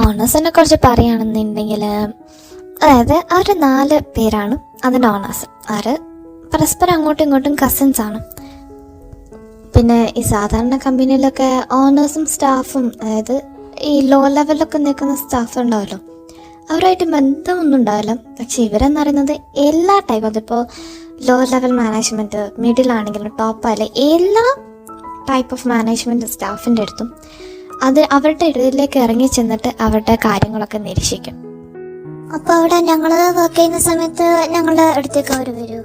ഓണേഴ്സിനെ കുറിച്ച് പറയുകയാണെന്നുണ്ടെങ്കിൽ, അതായത് അവർ 4 പേരാണ് അതിൻ്റെ ഓണേഴ്സ്. അവർ പരസ്പരം അങ്ങോട്ടും ഇങ്ങോട്ടും കസിൻസ് ആണ്. പിന്നെ ഈ സാധാരണ കമ്പനിയിലൊക്കെ ഓണേഴ്സും സ്റ്റാഫും, അതായത് ഈ ലോ ലെവലിലൊക്കെ നിൽക്കുന്ന സ്റ്റാഫ് ഉണ്ടാവല്ലോ, അവരായിട്ട് ബന്ധമൊന്നും ഉണ്ടാവില്ല. പക്ഷെ ഇവരെന്ന് പറയുന്നത് എല്ലാ ടൈപ്പ്, അതിപ്പോൾ ലോ ലെവൽ മാനേജ്മെൻറ്റ്, മിഡിൽ ആണെങ്കിലും ടോപ്പായാലും എല്ലാ ടൈപ്പ് ഓഫ് മാനേജ്മെൻറ്റ് സ്റ്റാഫിൻ്റെ അടുത്തും അവരുടെ ഇടയിലേക്ക് ഇറങ്ങി ചെന്നിട്ട് അവരുടെ കാര്യങ്ങളൊക്കെ നിരീക്ഷിക്കും. അപ്പോൾ അവിടെ ഞങ്ങൾ വർക്ക് ചെയ്യുന്ന സമയത്ത് ഞങ്ങളുടെ അടുത്തേക്ക് അവർ വരൂ?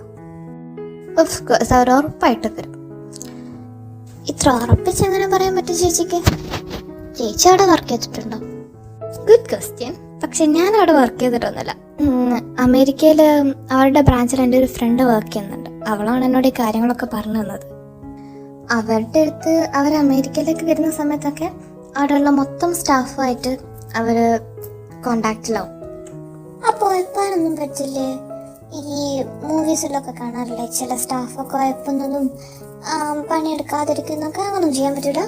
ഓഫ് കോഴ്സ് അവർ ഉറപ്പായിട്ട് വരും. ഇത്ര ഉറപ്പിച്ചെങ്ങനെ പറയാൻ പറ്റും ചേച്ചിക്ക്? ചേച്ചി അവിടെ വർക്ക് ചെയ്തിട്ടുണ്ടോ? Good question. പക്ഷെ ഞാൻ അവിടെ വർക്ക് ചെയ്തിട്ടൊന്നുമില്ല. അമേരിക്കയിൽ അവരുടെ ബ്രാഞ്ചിൽ എൻ്റെ ഒരു ഫ്രണ്ട് വർക്ക് ചെയ്യുന്നുണ്ട്. അവളാണ് എന്നോട് ഈ കാര്യങ്ങളൊക്കെ പറഞ്ഞു തന്നത്. അവരുടെ അടുത്ത് അവർ അമേരിക്കയിലേക്ക് വരുന്ന സമയത്തൊക്കെ അവിടെയുള്ള മൊത്തം സ്റ്റാഫുമായിട്ട് അവർ കോണ്ടാക്റ്റിലാവും. അപ്പോൾ ഉഴപ്പാനൊന്നും പറ്റില്ലേ? ഈ മൂവീസിലൊക്കെ കാണാറില്ലേ, ചില സ്റ്റാഫൊക്കെ ഉഴപ്പുന്നതും പണിയെടുക്കാതിരിക്കുന്നൊക്കെ, അങ്ങനൊന്നും ചെയ്യാൻ പറ്റൂല?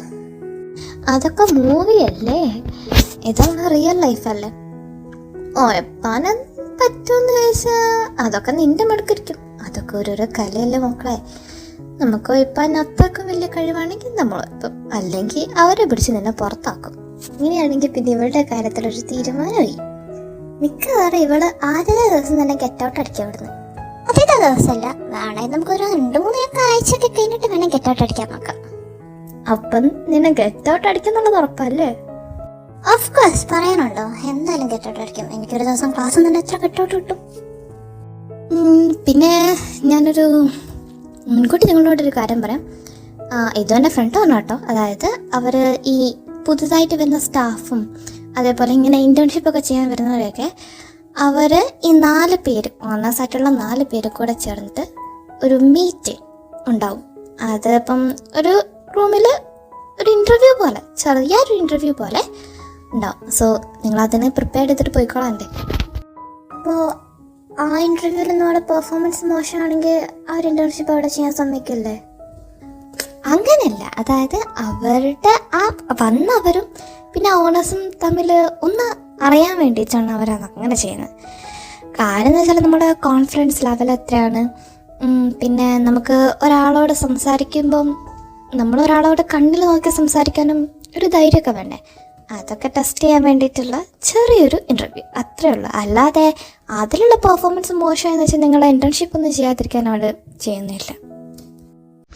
അതൊക്കെ മൂവിയല്ലേ, ഇതൊക്കെ റിയൽ ലൈഫല്ലേ. ഉഴപ്പാനും പറ്റുമെന്ന് ചോദിച്ചാൽ അതൊക്കെ നിന്റെ മടുക്കിരിക്കും. അതൊക്കെ ഓരോരോ കലയല്ലേ മക്കളെ. നമുക്ക് ഉഴപ്പാൻ അത്രയ്ക്ക് വലിയ കഴിവാണെങ്കിൽ നമ്മൾ ഉഴപ്പും, അല്ലെങ്കിൽ അവരെ പിടിച്ച് നിന്നെ പുറത്താക്കും. ഇങ്ങനെയാണെങ്കിൽ പിന്നെ ഇവളുടെ കാര്യത്തിലൊരു തീരുമാനമായി. മിക്കവാറും ഇവള് ആദ്യത്തെ ദിവസം തന്നെ ഗെറ്റ് ഔട്ട് അടിക്കാൻ വിടുന്നു. ആദ്യത്തെ ദിവസമല്ല, വേണമെങ്കിൽ നമുക്കൊരു 2-3 ആഴ്ചയൊക്കെ കഴിഞ്ഞിട്ട് വേണം ഗെറ്റ് ഔട്ട് അടിക്കാൻ നോക്കാം. അപ്പം നിന്നെ ഗെറ്റ് ഔട്ട് അടിക്കുന്നുള്ളത് ഉറപ്പല്ലേ? ഓഫ് കോഴ്സ്, പറയാനുണ്ടോ? എന്തായാലും ഗെറ്റ് ഔട്ട് അടിക്കും. എനിക്കൊരു ദിവസം ക്ലാസ് തന്നെ എത്ര ഗെറ്റ് ഔട്ട് കിട്ടും. പിന്നെ ഞാനൊരു മുൻകൂട്ടി നിങ്ങളോടൊരു കാര്യം പറയാം. ഇതും എൻ്റെ ഫ്രണ്ട് പറഞ്ഞു കേട്ടോ. അതായത് അവർ ഈ പുതുതായിട്ട് വരുന്ന സ്റ്റാഫും അതേപോലെ ഇങ്ങനെ ഇൻറ്റേൺഷിപ്പൊക്കെ ചെയ്യാൻ വരുന്നവരെയൊക്കെ അവർ ഈ 4 പേര്, ഓണേഴ്സായിട്ടുള്ള 4 പേര് കൂടെ ചേർന്നിട്ട് ഒരു മീറ്റിംഗ് ഉണ്ടാവും. അത് ഇപ്പം ഒരു റൂമിൽ ഒരു ഇൻ്റർവ്യൂ പോലെ, ചെറിയൊരു ഇൻ്റർവ്യൂ പോലെ ഉണ്ടാവും. സോ നിങ്ങളതിന് പ്രിപ്പയർ ചെയ്തിട്ട് പോയിക്കോളാണ്ടേ. അപ്പോൾ ആ ഇൻ്റർവ്യൂവിൽ നമ്മുടെ പെർഫോമൻസ് മോശമാണെങ്കിൽ അവർ ഇൻറ്റേൺഷിപ്പ് അവിടെ ചെയ്യാൻ സമ്മതിക്കില്ലേ? അങ്ങനെയല്ല, അതായത് അവരുടെ ആ വന്നവരും പിന്നെ ഓണേഴ്സും തമ്മിൽ ഒന്ന് അറിയാൻ വേണ്ടിയിട്ടാണ് അവരത് അങ്ങനെ ചെയ്യുന്നത്. കാര്യം എന്ന് വെച്ചാൽ നമ്മുടെ കോൺഫിഡൻസ് ലെവൽ എത്രയാണ്, പിന്നെ നമുക്ക് ഒരാളോട് സംസാരിക്കുമ്പം നമ്മളൊരാളോട് കണ്ണിൽ നോക്കി സംസാരിക്കാനും ഒരു ധൈര്യമൊക്കെ വേണ്ടേ. അതൊക്കെ ടെസ്റ്റ് ചെയ്യാൻ വേണ്ടിയിട്ടുള്ള ചെറിയൊരു ഇൻ്റർവ്യൂ, അത്രേ ഉള്ളൂ. അല്ലാതെ അതിലുള്ള പെർഫോമൻസ് മോശമായെന്ന് വെച്ചാൽ നിങ്ങളെ ഇൻറ്റേൺഷിപ്പ് ഒന്നും ചെയ്യാതിരിക്കാൻ അവിടെ ചെയ്യുന്നില്ല.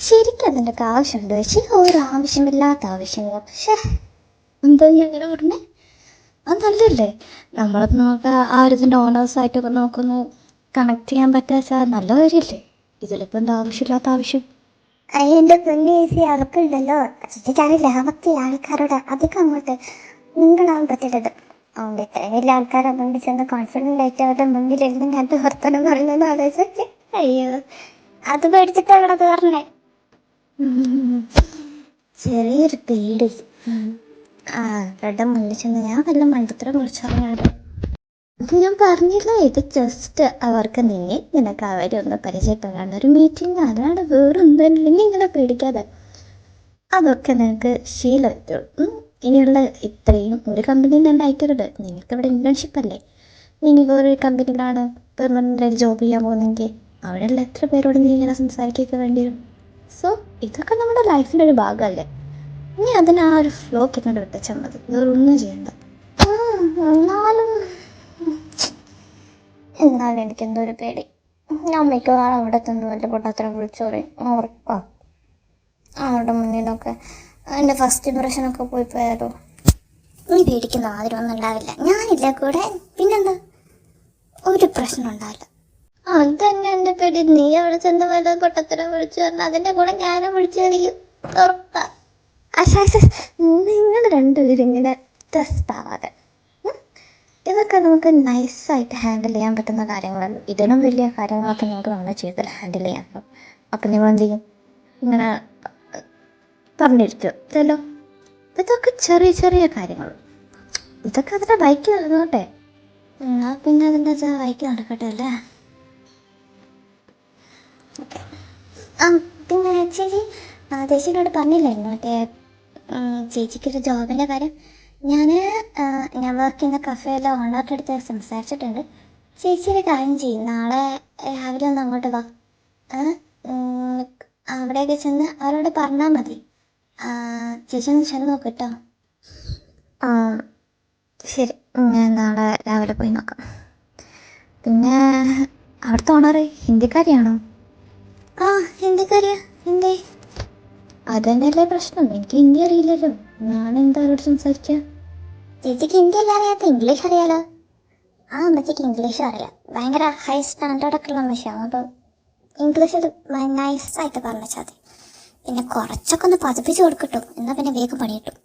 ശരിക്കും അതിൻ്റെയൊക്കെ ആവശ്യമുണ്ട് പക്ഷേ ഒരു ആവശ്യമില്ലാത്ത ആവശ്യമില്ല. പക്ഷേ എന്താ അങ്ങനെ പറഞ്ഞേ? അത് നല്ലല്ലേ. നമ്മളത് നോക്കുക, ആ ഒരു ഇതിൻ്റെ ഓണേഴ്സായിട്ടൊക്കെ നോക്കുന്നു, കണക്ട് ചെയ്യാൻ പറ്റുക നല്ല കാര്യമല്ലേ. ഇതിലിപ്പോൾ എന്താ ആവശ്യമില്ലാത്ത ആവശ്യം? അതിൻ്റെ പൊന്നേസി അവർക്കുണ്ടല്ലോ, ചേച്ചിക്കാണ് ലാഭത്തിൽ ആൾക്കാരോട് അധികം അങ്ങോട്ട് നിങ്ങളാവാൻ പറ്റരുത്. അതുകൊണ്ട് ഇത്രയും വലിയ ആൾക്കാരെ മുമ്പിൽ ചെന്ന് കോൺഫിഡൻ്റ് ആയിട്ട് അവരുടെ മുമ്പിൽ എഴുതി കണ്ട് വർത്തനം പറയുന്നത് ആലോചിച്ച് അയ്യോ, അത് പേടിച്ചിട്ടാണത് പറഞ്ഞേ. ചെറിയൊരു പേടി. അവരുടെ മുന്നിൽ ചെന്ന് ഞാൻ വല്ല മണ്ടത്തരം കുറിച്ചറിയാതെ. ഇത് ഞാൻ പറഞ്ഞില്ല, ഇത് ജസ്റ്റ് അവർക്ക് നിനക്ക് അവരൊന്ന് പരിചയപ്പെടാണ്ട് ഒരു മീറ്റിംഗ്, അതാണ് വേറൊന്നും. ഇങ്ങനെ പേടിക്കാതെ അതൊക്കെ നിനക്ക് ശീലമായിട്ടുള്ളൂ. ഇനിയുള്ള ഇത്രയും ഒരു കമ്പനിയിൽ തന്നെ അയക്കരുത്. നിങ്ങൾക്കിവിടെ ഇൻറ്റേൺഷിപ്പ് അല്ലേ, നിങ്ങൾ ഒരു കമ്പനിയിലാണ് പെർമനൻ്റ് ജോബ് ചെയ്യാൻ പോകുന്നെങ്കിൽ അവിടെയുള്ള എത്ര പേരോട് നീ ഇങ്ങനെ സംസാരിക്കൊക്കെ വേണ്ടി വരും. സോ ഇതൊക്കെ നമ്മുടെ ലൈഫിൻ്റെ ഒരു ഭാഗമല്ലേ. നീ അതിന് ആ ഒരു ഫ്ലോക്ക് ഇങ്ങോട്ട് വിട്ടച്ചാൽ മതി, വേറൊന്നും ചെയ്യണ്ട. എന്നാലും എനിക്കെന്തോ ഒരു പേടി. ഞാൻ മിക്കവാറും അവിടെ തന്നെ വല്ല പൊട്ടാത്തരം വിളിച്ചു പറയും, ഉറപ്പാ. അവരുടെ മുന്നിലൊക്കെ എൻ്റെ ഫസ്റ്റ് ഇംപ്രഷനൊക്കെ പോയി പോയാലോ? നീ പേടിക്കുന്ന ആദ്യമൊന്നും ഉണ്ടാവില്ല, ഞാനില്ല കൂടെ. പിന്നെന്താ, ഒരു പ്രശ്നം ഉണ്ടാവില്ല. അതന്നെ എൻ്റെ പേടി. നീ അവിടെ ചെന്ന് വല്ല പൊട്ടത്തരം വിളിച്ചു പറഞ്ഞാൽ അതിൻ്റെ കൂടെ ഞാനും വിളിച്ചു കളിക്കും, ഉറപ്പാ. നിങ്ങൾ രണ്ടുപേരും ഇങ്ങനെ ടെസ്റ്റാവാതെ. ഇതൊക്കെ നമുക്ക് നൈസായിട്ട് ഹാൻഡിൽ ചെയ്യാൻ പറ്റുന്ന കാര്യങ്ങളല്ല. ഇതിനും വലിയ കാര്യങ്ങളൊക്കെ നമുക്ക് നമ്മളെ ജീവിതത്തിൽ ഹാൻഡിൽ ചെയ്യാൻ പറ്റും. അപ്പം നിങ്ങൾ എന്ത് ചെയ്യും? ഇങ്ങനെ പറഞ്ഞിരിക്കും ഇതല്ലോ. ഇതൊക്കെ ചെറിയ ചെറിയ കാര്യങ്ങൾ, ഇതൊക്കെ അതിൻ്റെ ബൈക്ക് നടന്നോട്ടെ. പിന്നെ അതിൻ്റെ ബൈക്ക് നടക്കട്ടെ അല്ലേ? പിന്നെ ചേച്ചി ചേച്ചിനോട് പറഞ്ഞില്ലായിരുന്നു മറ്റേ ചേച്ചിക്കൊരു ജോബിൻ്റെ കാര്യം? ഞാൻ വർക്ക് ചെയ്യുന്ന കഫേയിലെ ഓണറുടെ അടുത്ത് സംസാരിച്ചിട്ടുണ്ട്. ചേച്ചിയുടെ കാര്യം ചെയ്യും, നാളെ രാവിലെ ഒന്ന് അങ്ങോട്ട് വാ. ഏ, ഉം, അവിടെയൊക്കെ ചെന്ന് അവരോട് പറഞ്ഞാൽ മതി. ചേച്ചി ഒന്ന് ചെന്ന് നോക്ക് കേട്ടോ. ആ ശരി, ഞാൻ നാളെ രാവിലെ പോയി നോക്കാം. പിന്നെ അവിടുത്തെ ഓണറ് ഹിന്ദിക്കാരിയാണോ? ആ, ഹിന്ദിക്കാരിയാ. എന്തേ? അതന്നെയല്ലേ പ്രശ്നം, എനിക്ക് ഹിന്ദി അറിയില്ലല്ലോ, ഞാൻ എന്താ അവരോട് സംസാരിക്കുക? ചേച്ചിക്ക് ഹിന്ദി അല്ല അറിയാത്ത, ഇംഗ്ലീഷ് അറിയാലോ. ആ അമ്മച്ചിക്ക് ഇംഗ്ലീഷ് അറിയാം, ഭയങ്കര ഹൈ സ്റ്റാൻഡേർഡൊക്കെ ഉള്ള അമ്മച്ചിയാണ്. അപ്പോൾ ഇംഗ്ലീഷിൽ നൈസായിട്ട് പറഞ്ഞാൽ മതി. പിന്നെ കുറച്ചൊക്കെ ഒന്ന് പതിപ്പിച്ച് കൊടുക്കട്ടോ, എന്നാൽ പിന്നെ വേഗം പണി കിട്ടും.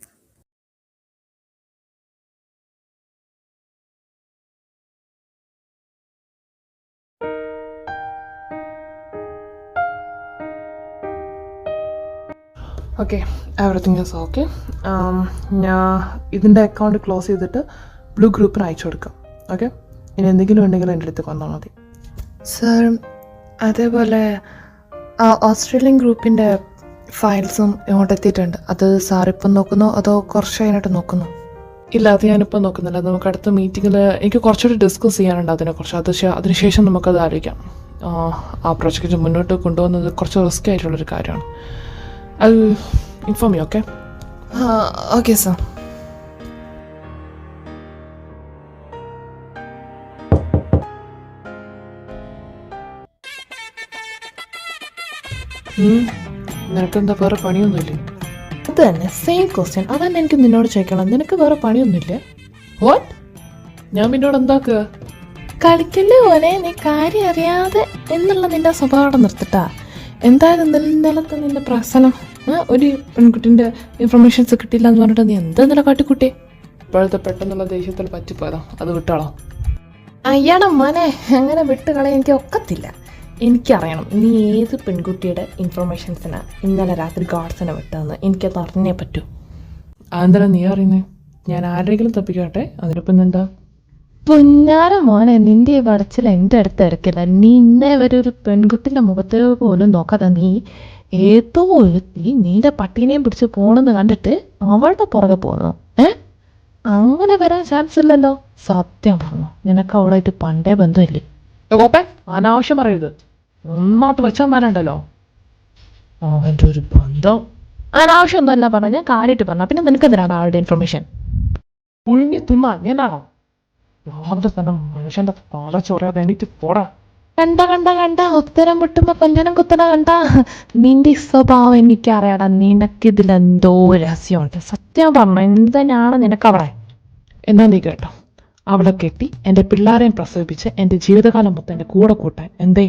Okay, everything is okay. ഞാൻ ഇതിൻ്റെ അക്കൗണ്ട് ക്ലോസ് ചെയ്തിട്ട് ബ്ലൂ ഗ്രൂപ്പിന് അയച്ചു കൊടുക്കാം. ഓക്കെ, ഇനി എന്തെങ്കിലും ഉണ്ടെങ്കിൽ എൻ്റെ അടുത്ത് വന്നാൽ മതി. സർ, അതേപോലെ ഓസ്ട്രേലിയൻ ഗ്രൂപ്പിൻ്റെ ഫയൽസും ഇങ്ങോട്ട് എത്തിയിട്ടുണ്ട്. അത് സാർ ഇപ്പം നോക്കുന്നോ അതോ കുറച്ച് കഴിഞ്ഞിട്ട് നോക്കുന്നോ? ഇല്ല, അത് ഞാനിപ്പോൾ നോക്കുന്നില്ല. നമുക്ക് അടുത്ത മീറ്റിങ്ങിൽ എനിക്ക് കുറച്ചുകൂടി ഡിസ്കസ് ചെയ്യാനുണ്ട് അതിനെക്കുറിച്ച്. അതിനുശേഷം നമുക്കത് ആലോചിക്കാം. ആ പ്രോജക്റ്റ് മുന്നോട്ട് കൊണ്ടുപോകുന്നത് കുറച്ച് റിസ്ക് ആയിട്ടുള്ളൊരു കാര്യമാണ്. I'll inform you, okay? Okay, sir. നിനക്കെന്താ വേറെ പണിയൊന്നുമില്ലേ? അത് തന്നെ സെയിം ക്വസ്റ്റ്യൻ. അതന്നെ എനിക്ക് നിന്നോട് ചോദിക്കണം. നിനക്ക് വേറെ പണിയൊന്നുമില്ലേ? വാട്ട്? ഞാൻ നിന്നോട് എന്താക്കുക? കളിക്കല്ലേ പോലെ നീ കാര്യം അറിയാതെ എന്നുള്ള നിന്റെ സ്വഭാവം നിർത്തിട്ടാ. എന്തായാലും നിലത്ത് നിന്റെ പ്രശ്നം ഒരു പെൺകുട്ടിൻ്റെ ഇൻഫർമേഷൻസ് കിട്ടില്ല എന്ന് പറഞ്ഞിട്ട് നീ എന്താ നില കാട്ടിക്കുട്ടി? ഇപ്പോഴത്തെ പെട്ടെന്നുള്ള ദേഷ്യത്തിൽ പറ്റിപ്പോയതാ, അത് വിട്ടാളോ? അയ്യാടെ മോനെ, അങ്ങനെ വിട്ടുകളയാൻ എനിക്ക് ഒക്കത്തില്ല. എനിക്കറിയണം നീ ഏത് പെൺകുട്ടിയുടെ ഇൻഫർമേഷൻസിനാണ് ഇന്നലെ രാത്രി ഗാർഡ്സിനെ വിട്ടതെന്ന്. എനിക്കത് അറിഞ്ഞേ പറ്റൂ. അതെന്താ നീ അറിയുന്നേ? ഞാൻ ആരെങ്കിലും തപ്പിക്കട്ടെ, അതിനിപ്പം എന്താ? പൊന്നാര മോനെ, നിന്റെ ഈ വടച്ചിൽ എൻ്റെ അടുത്ത് ഇറക്കില്ല. നീ ഇന്നേ വരെ ഒരു പെൺകുട്ടിൻ്റെ മുഖത്ത് പോലും നോക്കാതെ നീ ഏതോ ഒരുത്തി നിന്റെ പട്ടീനെയും പിടിച്ച് പോണെന്ന് കണ്ടിട്ട് അവളുടെ പുറകെ പോകുന്നു. അങ്ങനെ വരാൻ ചാൻസ് ഇല്ലല്ലോ. സത്യം പറഞ്ഞു, നിനക്ക് അവളായിട്ട് പണ്ടേ ബന്ധമില്ലേ? അനാവശ്യം പറയരുത്. ഒന്നാമത്തെ വെച്ചമാരുണ്ടല്ലോ അവൻ്റെ ഒരു ബന്ധം. അനാവശ്യം ഒന്നുമല്ല പറഞ്ഞ, ഞാൻ കാര്യമായിട്ട് പറഞ്ഞ. പിന്നെ നിനക്ക് എന്തിനാണ് അവളുടെ ഇൻഫർമേഷൻ? പുഴുങ്ങി തിന്നാ ഞാനാണോ? രാവിലെ തന്നെ മനുഷ്യന്റെ തല ചൊറിയാതെ എനിക്ക് പോടാ. കണ്ട ഉത്തരം മുട്ടുമ്പോ കൊഞ്ചനം കുത്തണ കണ്ട. നിന്റെ സ്വഭാവം എനിക്കറിയാടാ. നിനക്കിതിലെന്തോ രഹസ്യമുണ്ട്. സത്യം പറഞ്ഞു, എന്തിനാണ് നിനക്ക് അവിടെ? എന്നാ നീ കേട്ടോ, അവളെ കെട്ടി എൻ്റെ പിള്ളേരെയും പ്രസവിപ്പിച്ച് എൻ്റെ ജീവിതകാലം മൊത്തം എൻ്റെ കൂടെ കൂട്ടാൻ എന്തേ?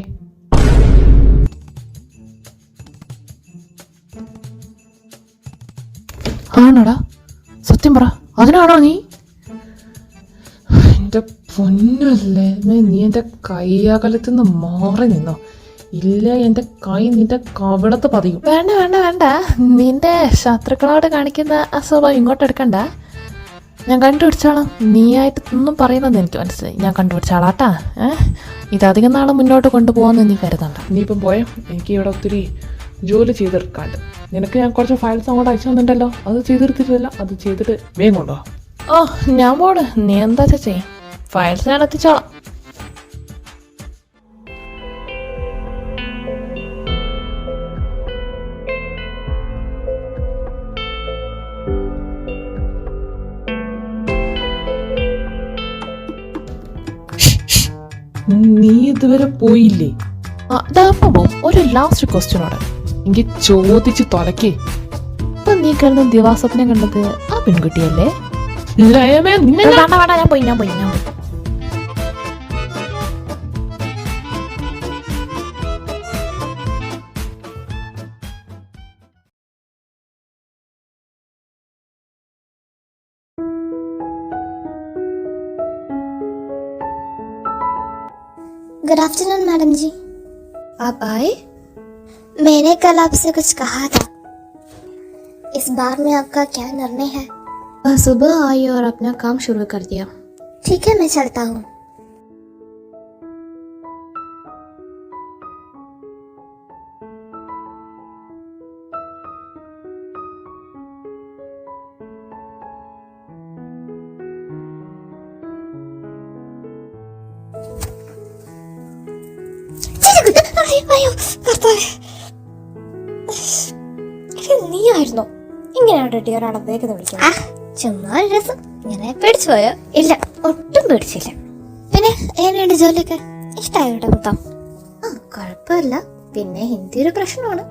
ആണോടാ? സത്യം പറ, അതിനാണോ നീ? എൻ്റെ പൊന്നല്ലേ, നീ എൻ്റെ കൈയകലത്തു നിന്ന് മാറി നിന്നോ, ഇല്ല എൻ്റെ കൈ നിന്റെ കവിളത്ത് പതിയും. വേണ്ട, നിന്റെ ശത്രുക്കളോട് കാണിക്കുന്ന അസുഖം ഇങ്ങോട്ട് എടുക്കണ്ട. ഞാൻ കണ്ടുപിടിച്ചാളാം. നീയായിട്ട് ഒന്നും പറയുന്നത് എനിക്ക് മനസ്സിലായി. ഞാൻ കണ്ടുപിടിച്ചാളാട്ടാ. ഇതധികം നാളെ മുന്നോട്ട് കൊണ്ടുപോകാമെന്ന് നീ കരുതണ്ട. നീ ഇപ്പം പോയോ? എനിക്ക് ഇവിടെ ഒത്തിരി ജോലി ചെയ്തെടുക്കാണ്ട്. നിനക്ക് ഞാൻ കുറച്ച് ഫയൽസ് അങ്ങോട്ട് അയച്ചു തന്നിട്ടുണ്ടല്ലോ, അത് ചെയ്തെടുത്തിട്ടില്ല. അത് ചെയ്തിട്ട് വേഗം കൊണ്ടുപോകാം. ഞാൻ പോട്. നീ എന്താ ചേച്ചി, ഫയൽസ് ഞാൻ എത്തിച്ചോളാം. നീ ഇതുവരെ പോയില്ലേ? ഒരു ലാസ്റ്റ് ക്വസ്റ്റ്യനോട് എനിക്ക് ചോദിച്ച് തുലക്കേ. ഇപ്പൊ നീ കിടന്ന ദിവസത്തിനെ കണ്ടത് ആ പെൺകുട്ടിയല്ലേ? ഞാൻ പോയി. गुड आफ्टरनून मैडम जी। आप आए? मैंने कल आपसे कुछ कहा था, इस बार में आपका क्या निर्णय है? सुबह आई और अपना काम शुरू कर दिया। ठीक है, मैं चलता हूँ। അയ്യോ കർത്താവേ. നീ ആയിരുന്നോ ഇങ്ങനെയാണ് ഡിയറാണ് വേഗം വിളിക്കുന്നത്? ചുമ്മാ ഒരു രസം. ഇങ്ങനെ പേടിച്ചു പോയോ? ഇല്ല, ഒട്ടും പേടിച്ചില്ല. പിന്നെ എങ്ങനെയുണ്ട് ജോലിയൊക്കെ? ഇഷ്ടമായോട്ടെ മൊത്തം? കുഴപ്പമില്ല. പിന്നെ ഹിന്ദി ഒരു പ്രശ്നമാണ്,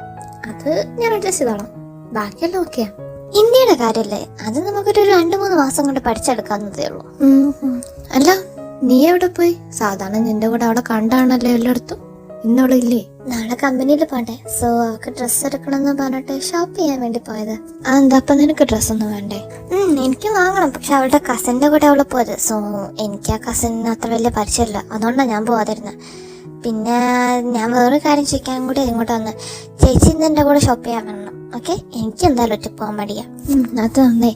അത് ഞാൻ അഡ്ജസ്റ്റ് ചെയ്തോളാം. ബാക്കിയെല്ലാം ഓക്കെയാ. ഹിന്ദിയുടെ കാര്യല്ലേ, അത് നമുക്കൊരു 2-3 മാസം കൊണ്ട് പഠിച്ചെടുക്കാവുന്നതേ ഉള്ളൂ. അല്ല, നീ എവിടെ പോയി? സാധാരണ നിന്റെ കൂടെ അവിടെ കണ്ടാണല്ലോ എല്ലായിടത്തും. ഇന്നവിടെ ഇല്ലേ? നാളെ കമ്പനിയിൽ പോണ്ടേ, സോ അവർക്ക് ഡ്രസ്സ് എടുക്കണമെന്ന് പറഞ്ഞിട്ട് ഷോപ്പ് ചെയ്യാൻ വേണ്ടി പോയത്. അതെന്താ, അപ്പൊ നിനക്ക് ഡ്രസ്സൊന്നും വേണ്ടേ? എനിക്ക് വാങ്ങണം, പക്ഷെ അവളുടെ കസിന്റെ കൂടെ അവള് പോയത്. സോ എനിക്ക് ആ കസിന് അത്ര വലിയ പരിചയമില്ല, അതുകൊണ്ടാണ് ഞാൻ പോവാതിരുന്നത്. പിന്നെ ഞാൻ വേറൊരു കാര്യം ചോദിക്കാൻ കൂടി ഇങ്ങോട്ട് വന്ന്, ചേച്ചി ഇന്ന് എൻ്റെ കൂടെ ഷോപ്പ് ചെയ്യാൻ വരണം. ഓക്കെ, എനിക്ക് എന്തായാലും ഒറ്റ പോകാൻ മടിയാ. അത് നന്നേ.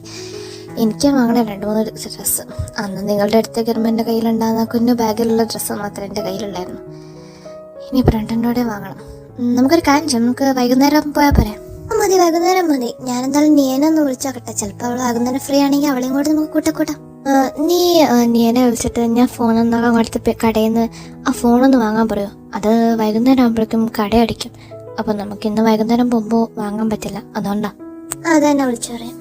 എനിക്ക് വാങ്ങണേ 2-3 ഡ്രസ്സ്. അന്ന് നിങ്ങളുടെ അടുത്തേക്ക് വരുമ്പോൾ എൻ്റെ കയ്യിലുണ്ടാകുന്ന കുഞ്ഞു ബാഗിലുള്ള ഡ്രസ്സ് മാത്രമേ എൻ്റെ കയ്യിലുണ്ടായിരുന്നു. ഇനിയിപ്പോൾ 2 കൂടെ വാങ്ങണം. നമുക്കൊരു കാര്യം ചെയ്യാം, നമുക്ക് വൈകുന്നേരം പോയാൽ പോരെ? മതി, വൈകുന്നേരം മതി. ഞാനെന്തായാലും നിയനൊന്ന് വിളിച്ചോക്കട്ടെ, ചിലപ്പോൾ അവൾ വൈകുന്നേരം ഫ്രീ ആണെങ്കിൽ അവളെയും കൂടെ നമുക്ക് കൂട്ടാം. നിയനെ വിളിച്ചിട്ട് ഞാൻ ഫോണൊന്നും അങ്ങോട്ട് കടയിൽ നിന്ന് ആ ഫോണൊന്ന് വാങ്ങാൻ പറയൂ. അത് വൈകുന്നേരം ആകുമ്പോഴേക്കും കട അടിക്കും. അപ്പം നമുക്ക് ഇന്ന് വൈകുന്നേരം പോകുമ്പോൾ വാങ്ങാൻ പറ്റില്ല, അതുകൊണ്ടാ. അതെന്നെ വിളിച്ചു പറയാം.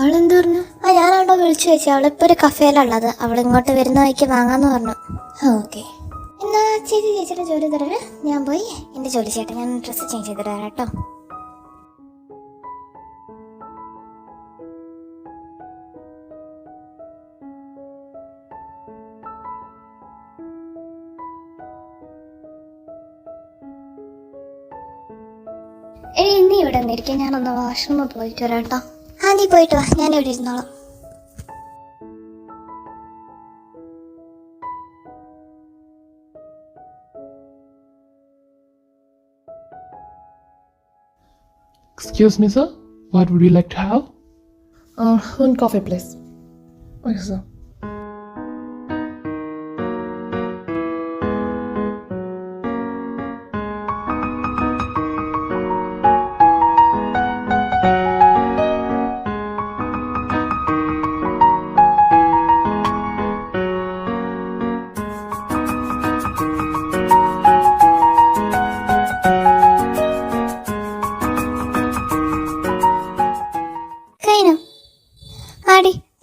അവളെന്ത് പറഞ്ഞു? ഞാൻ അവിടെ വിളിച്ചു ചോദിച്ചു. അവളിപ്പോൾ ഒരു കഫേയിലുള്ളത്, അവൾ ഇങ്ങോട്ട് വരുന്ന വഴിക്ക് വാങ്ങാന്ന് പറഞ്ഞു. ഓക്കെ, എന്നാ ചേച്ചിയുടെ ജോലി തരാം. ഞാൻ പോയി എൻ്റെ ജോലി ചെയ്യട്ടെ. ഞാൻ ഡ്രസ്സ് ചേഞ്ച് ചെയ്ത് തരാം കേട്ടോ. നീ ഇവിടെ നിന്നിരിക്കും, ഞാനൊന്ന് വാഷ്റൂമിൽ പോയിട്ട് വരാം കേട്ടോ. നീ പോയിട്ട് വാ, ഞാൻ ഇവിടെ ഇരുന്നോളാം. Excuse me, sir. What would you like to have? One coffee, please. Okay, sir.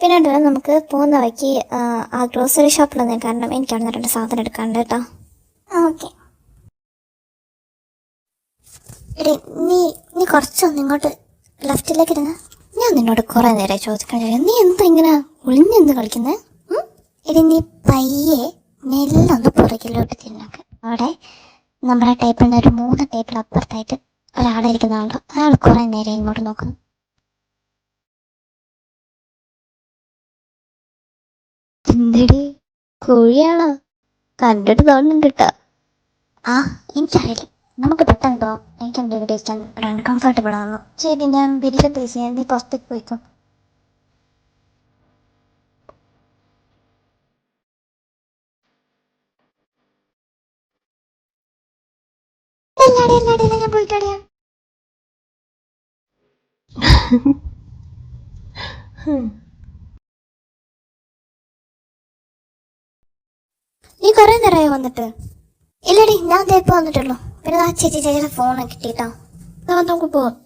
പിന്നെ നമുക്ക് പോകുന്ന വഴിക്ക് ആ ഗ്രോസറി ഷോപ്പിലൊന്നും, കാരണം എനിക്ക് അവിടെ 2 സാധനം എടുക്കാണ്ട് കേട്ടോ. ഓക്കെ. എടി നീ കുറച്ചൊന്ന് ഇങ്ങോട്ട് ലെഫ്റ്റിലേക്ക് ഇരുന്ന്. ഞാൻ നിന്നോട് കുറേ നേരം ചോദിക്കാൻ, നീ എന്താ ഇങ്ങനെ ഒളിഞ്ഞെന്ത് കളിക്കുന്നത്? എടി നീ പയ്യെ നെല്ലൊന്ന് പുറകിലോട്ട് തിരിഞ്ഞോക്ക്. അവിടെ നമ്മുടെ ടേപ്പിൽ ഒരു 3 ടേപ്പിൽ അപ്പുറത്തായിട്ട് ഒരാളെ ഇരിക്കുന്നതാണല്ലോ, അയാൾ കുറേ നേരം ഇങ്ങോട്ട് നോക്കുന്നു. എന്തടി, കോഴിയാണോ? കണ്ടിട്ട് തോന്നുന്നുണ്ട് കേട്ടോ. എനിക്കറിയില്ല, നമുക്ക് പെട്ടെന്ന് പോവാം. എനിക്ക് എൻ്റെ ടേസ്റ്റ് അൺകംഫർട്ടബിൾ ആണല്ലോ. ശരി, ഞാൻ ബിരിയാണി ടേസ്റ്റ് ചെയ്യാൻ, നീ പുറത്തേക്ക് പോയിക്കോ. ഞാൻ പോയിട്ടടിയാ. നീ കുറേ നേരമായി വന്നിട്ട്? ഇല്ലടി, ഞാൻ ഇപ്പൊ വന്നിട്ടുള്ളൂ. പിന്നെ ആ ചേച്ചിയുടെ ഫോൺ കിട്ടിയിട്ടോ. നമുക്ക് പോവാം.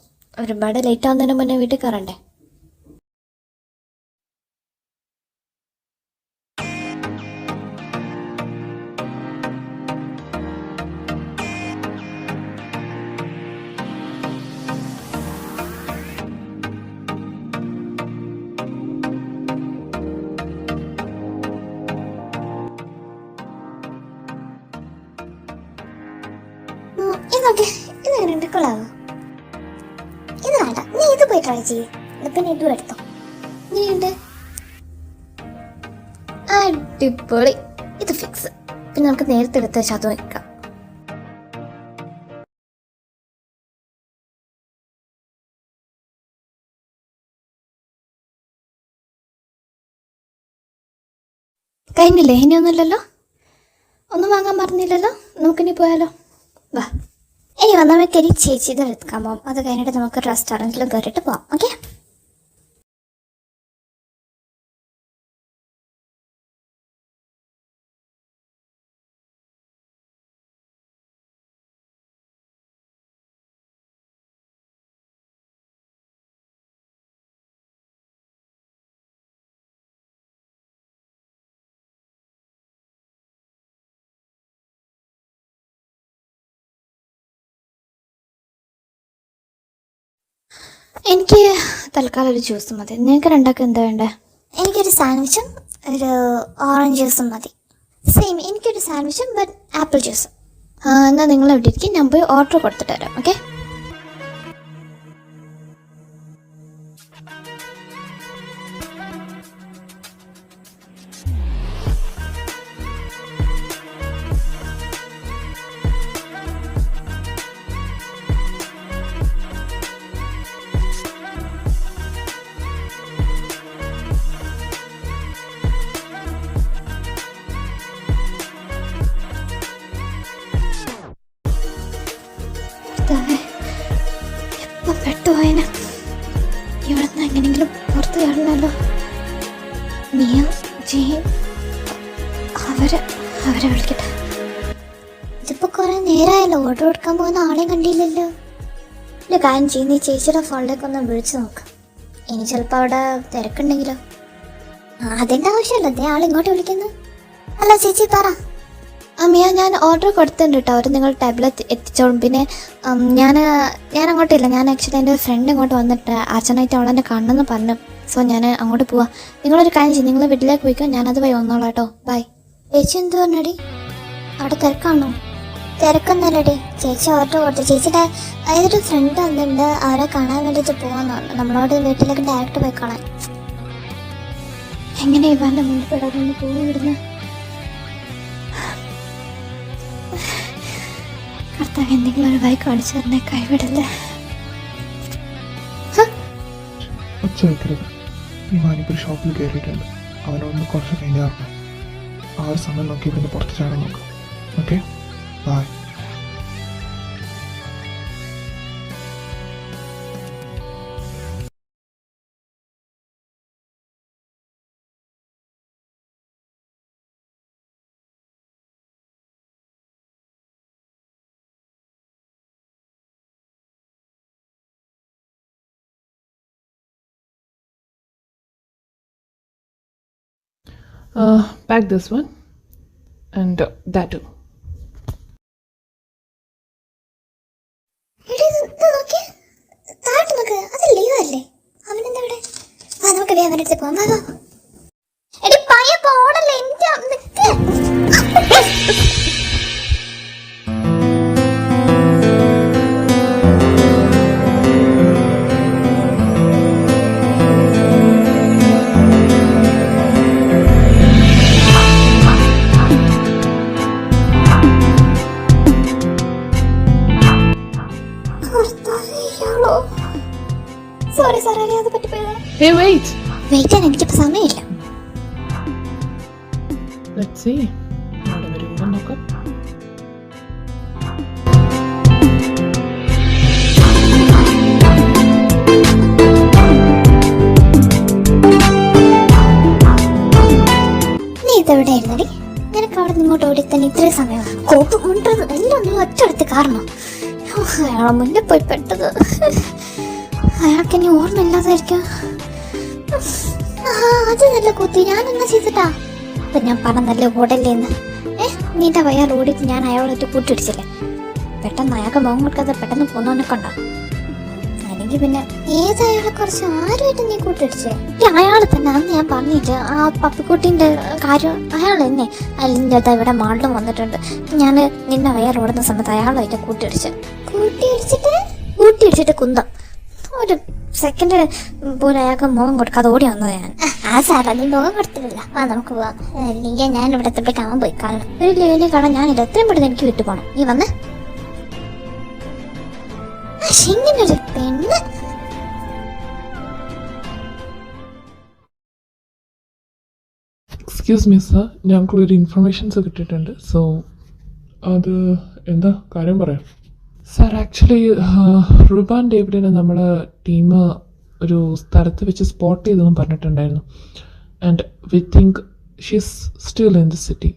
ഒരുപാട് ലേറ്റ് ആവുന്നതിന് മുന്നേ വീട്ടിൽ കയറണ്ടേ? ഇതെങ്ങനെ കൊള്ളാവോ? ഇത് വേണ്ട, നീ ഇത് പോയി ട്രൈ ചെയ്യേ. പിന്നെ ഇതും എടുത്തോ. ഇങ്ങനെയുണ്ട്? അടിപൊളി. ഇത് ഫിക്സ്. പിന്നെ നമുക്ക് നേരത്തെ എടുത്ത് വെച്ചാൽ അത് വെക്കാം. കഴിഞ്ഞില്ലേ? ഇനിയൊന്നുമില്ലല്ലോ? ഒന്നും വാങ്ങാൻ പറഞ്ഞില്ലല്ലോ? നമുക്കിനി പോയാലോ? വാ. ഇനി വന്നാൽ ചേച്ചി ഇത് എടുക്കാൻ പോകാം. അത് കഴിഞ്ഞിട്ട് നമുക്ക് റെസ്റ്റോറൻറ്റിലും കയറിയിട്ട് പോവാം. ഓക്കെ. എനിക്ക് തൽക്കാലം ഒരു ജ്യൂസ് മതി. നിങ്ങൾക്ക് രണ്ടാൾക്ക് എന്താ വേണ്ടേ? എനിക്കൊരു സാൻഡ്വിച്ചും ഒരു ഓറഞ്ച് ജ്യൂസും മതി. സെയിം, എനിക്കൊരു സാൻഡ്വിച്ചും ബട്ട് ആപ്പിൾ ജ്യൂസും. എന്നാൽ നിങ്ങൾ എവിടെ ഇരിക്കും, ഞാൻ പോയി ഓർഡർ കൊടുത്തിട്ട് വരാം. ഓക്കെ? എപ്പോൾ പെട്ടുപോയന ഇവിടെ നിന്ന് എങ്ങനെയെങ്കിലും പുറത്ത് കാണണമല്ലോ. മിയ, ജെയിൻ, അവരെ വിളിക്കട്ടെ. ഇതിപ്പോൾ കുറേ നേരമായല്ലോ, ഓർഡർ കൊടുക്കാൻ പോകുന്ന ആളെയും കണ്ടില്ലല്ലോ. ഒരു കാര്യം ചെയ്യുന്ന ഈ ചേച്ചിയുടെ ഫോണിലേക്ക് ഒന്ന് വിളിച്ചു നോക്കാം. ഇനി ചിലപ്പോൾ അവിടെ തിരക്കുണ്ടെങ്കിലോ. അതിൻ്റെ ആവശ്യമല്ല, അതേ ആളിങ്ങോട്ട് വിളിക്കുന്നു. അല്ല ചേച്ചി പറ. അമ്മിയ, ഞാൻ ഓർഡർ കൊടുത്തിട്ടുണ്ട് കേട്ടോ. അവർ നിങ്ങൾ ടേബിളിൽ എത്തിച്ചോളും. പിന്നെ ഞാൻ അങ്ങോട്ടില്ല, ഞാൻ ആക്ച്വലി എൻ്റെ ഫ്രണ്ട് ഇങ്ങോട്ട് വന്നിട്ട് അച്ഛനായിട്ട് അവളെന്നെ കാണണമെന്ന് പറഞ്ഞു. സോ ഞാൻ അങ്ങോട്ട് പോവാം. നിങ്ങളൊരു കാര്യം ചെയ്യും, നിങ്ങൾ വീട്ടിലേക്ക് പോയിക്കോ, ഞാനത് പോയി വന്നോളാം കേട്ടോ. ബൈ. ചേച്ചി എന്ത് പറഞ്ഞടി? അവിടെ തിരക്കാണോ? തിരക്കൊന്നല്ലടി, ചേച്ചി ഓർഡർ കൊടുത്തു. ചേച്ചിയുടെ ഏതൊരു ഫ്രണ്ട് വന്നിട്ടുണ്ട്, അവരെ കാണാൻ വേണ്ടിയിട്ട് പോകാമെന്ന് പറഞ്ഞു. നമ്മളോട് വീട്ടിലേക്ക് ഡയറക്റ്റ് പോയി കാണാൻ. എങ്ങനെ ഇവൻ്റെ മുന്നിൽ പെടാതൊന്ന് പോയി വിടുന്നു? കർത്താവ് എന്തെങ്കിലും ഒരു വഴി കാണിച്ചു തന്നെ കൈവിടല്ലേ. ഞാനിപ്പോൾ ഷോപ്പിൽ കയറിയിട്ടുണ്ട്. അവനൊന്ന് കുറച്ച് കഴിഞ്ഞ് ഇറങ്ങണം. ആ ഒരു സമയം നോക്കി പിന്നെ പുറത്ത് ചാടാൻ നോക്കാം. Okay, bye. Pack this one and that too. നമുക്ക് വേഗം അവരുടെ അടുത്ത് പോകാം. എടി പയ്യെ പോടല്ലേ, എനിക്ക് നിക്ക്. സോറി സാർ, അറിയാതെ പറ്റിപ്പോയതാണ്. Hey, wait. വെയിറ്റ് ചെയ്യാൻ എനിക്കിപ്പോൾ സമയമില്ല. Let's see. അവിടെ വരുമ്പോൾ നോക്കാം. നീ ഇതെവിടെ ആയിരുന്നടി? നിനക്ക് അവിടെ നിങ്ങോട്ട് ഓടി തന്നെ ഇത്രയും സമയമാണ്. കോപ്പ് മുണ്ടത് എല്ലാം നീ ഒറ്റടുത്ത് കാരണം അയാളെ മുന്നേ പോയി പെട്ടത്. അയാൾക്ക് ഇനി ഓർമ്മയില്ലാതായിരിക്കും. അത് നല്ല കുത്തി, ഞാൻ എന്നാ ചെയ്തിട്ടാ? അപ്പൊ ഞാൻ പറഞ്ഞല്ലേ ഓടല്ലേന്ന്. നീന്റെ വയ്യാൽ ഓടിച്ച് ഞാൻ അയാളോട്ട് കൂട്ടിടിച്ചില്ലേ. പെട്ടെന്ന് അയാൾക്ക് മുഖം കൊടുക്കാതെ പെട്ടെന്ന് പോന്നോനൊക്കെ ഉണ്ടാവും. അല്ലെങ്കിൽ പിന്നെ ഏതയാളെ കുറിച്ച് ആരുമായിട്ട് നീ കൂട്ടിടിച്ചേ? അയാൾ തന്നെ അന്ന് ഞാൻ പറഞ്ഞിട്ട് ആ പപ്പിക്കുട്ടീൻ്റെ കാര്യം അയാൾ തന്നെ അതിൻ്റെ ഇവിടെ മാളിലും വന്നിട്ടുണ്ട്. ഞാൻ നിന്നെ വയ്യാൽ ഓടുന്ന സമയത്ത് അയാളുമായിട്ട് കൂട്ടിയിടിച്ചിട്ട് കുന്തം ഒരു സെക്കൻഡ് പോലും അയാൾക്ക് മുഖം കൊടുക്കാതെ ഓടി വന്നത് ഞാൻ. ആ സാറാ, നീ മുഖം കൊടുത്തിട്ടില്ല. നമുക്ക് പോവാം. അല്ലെങ്കിൽ ഞാൻ ഇവിടെ എത്തപ്പോഴേക്ക് അവൻ പോയി കാണും. ഒരു ലീവിനെ കാണാൻ ഞാനില്ല, എത്രയും പെട്ടെന്ന് എനിക്ക് വിട്ടു പോകണം. നീ വന്ന് ഇങ്ങനൊരു പെണ്ണ്. എക്സ്ക്യൂസ് മീ സർ, ഞങ്ങൾക്കൊരു ഇൻഫർമേഷൻസ് കിട്ടിയിട്ടുണ്ട്. സോ അത് എന്താ കാര്യം പറയാം? സാർ, ആക്ച്വലി റുബാൻ ഡേവിഡിനെ നമ്മുടെ ടീം ഒരു സ്ഥലത്ത് വെച്ച് സ്പോട്ട് ചെയ്തെന്ന് പറഞ്ഞിട്ടുണ്ടായിരുന്നു. And we think she's still in the city.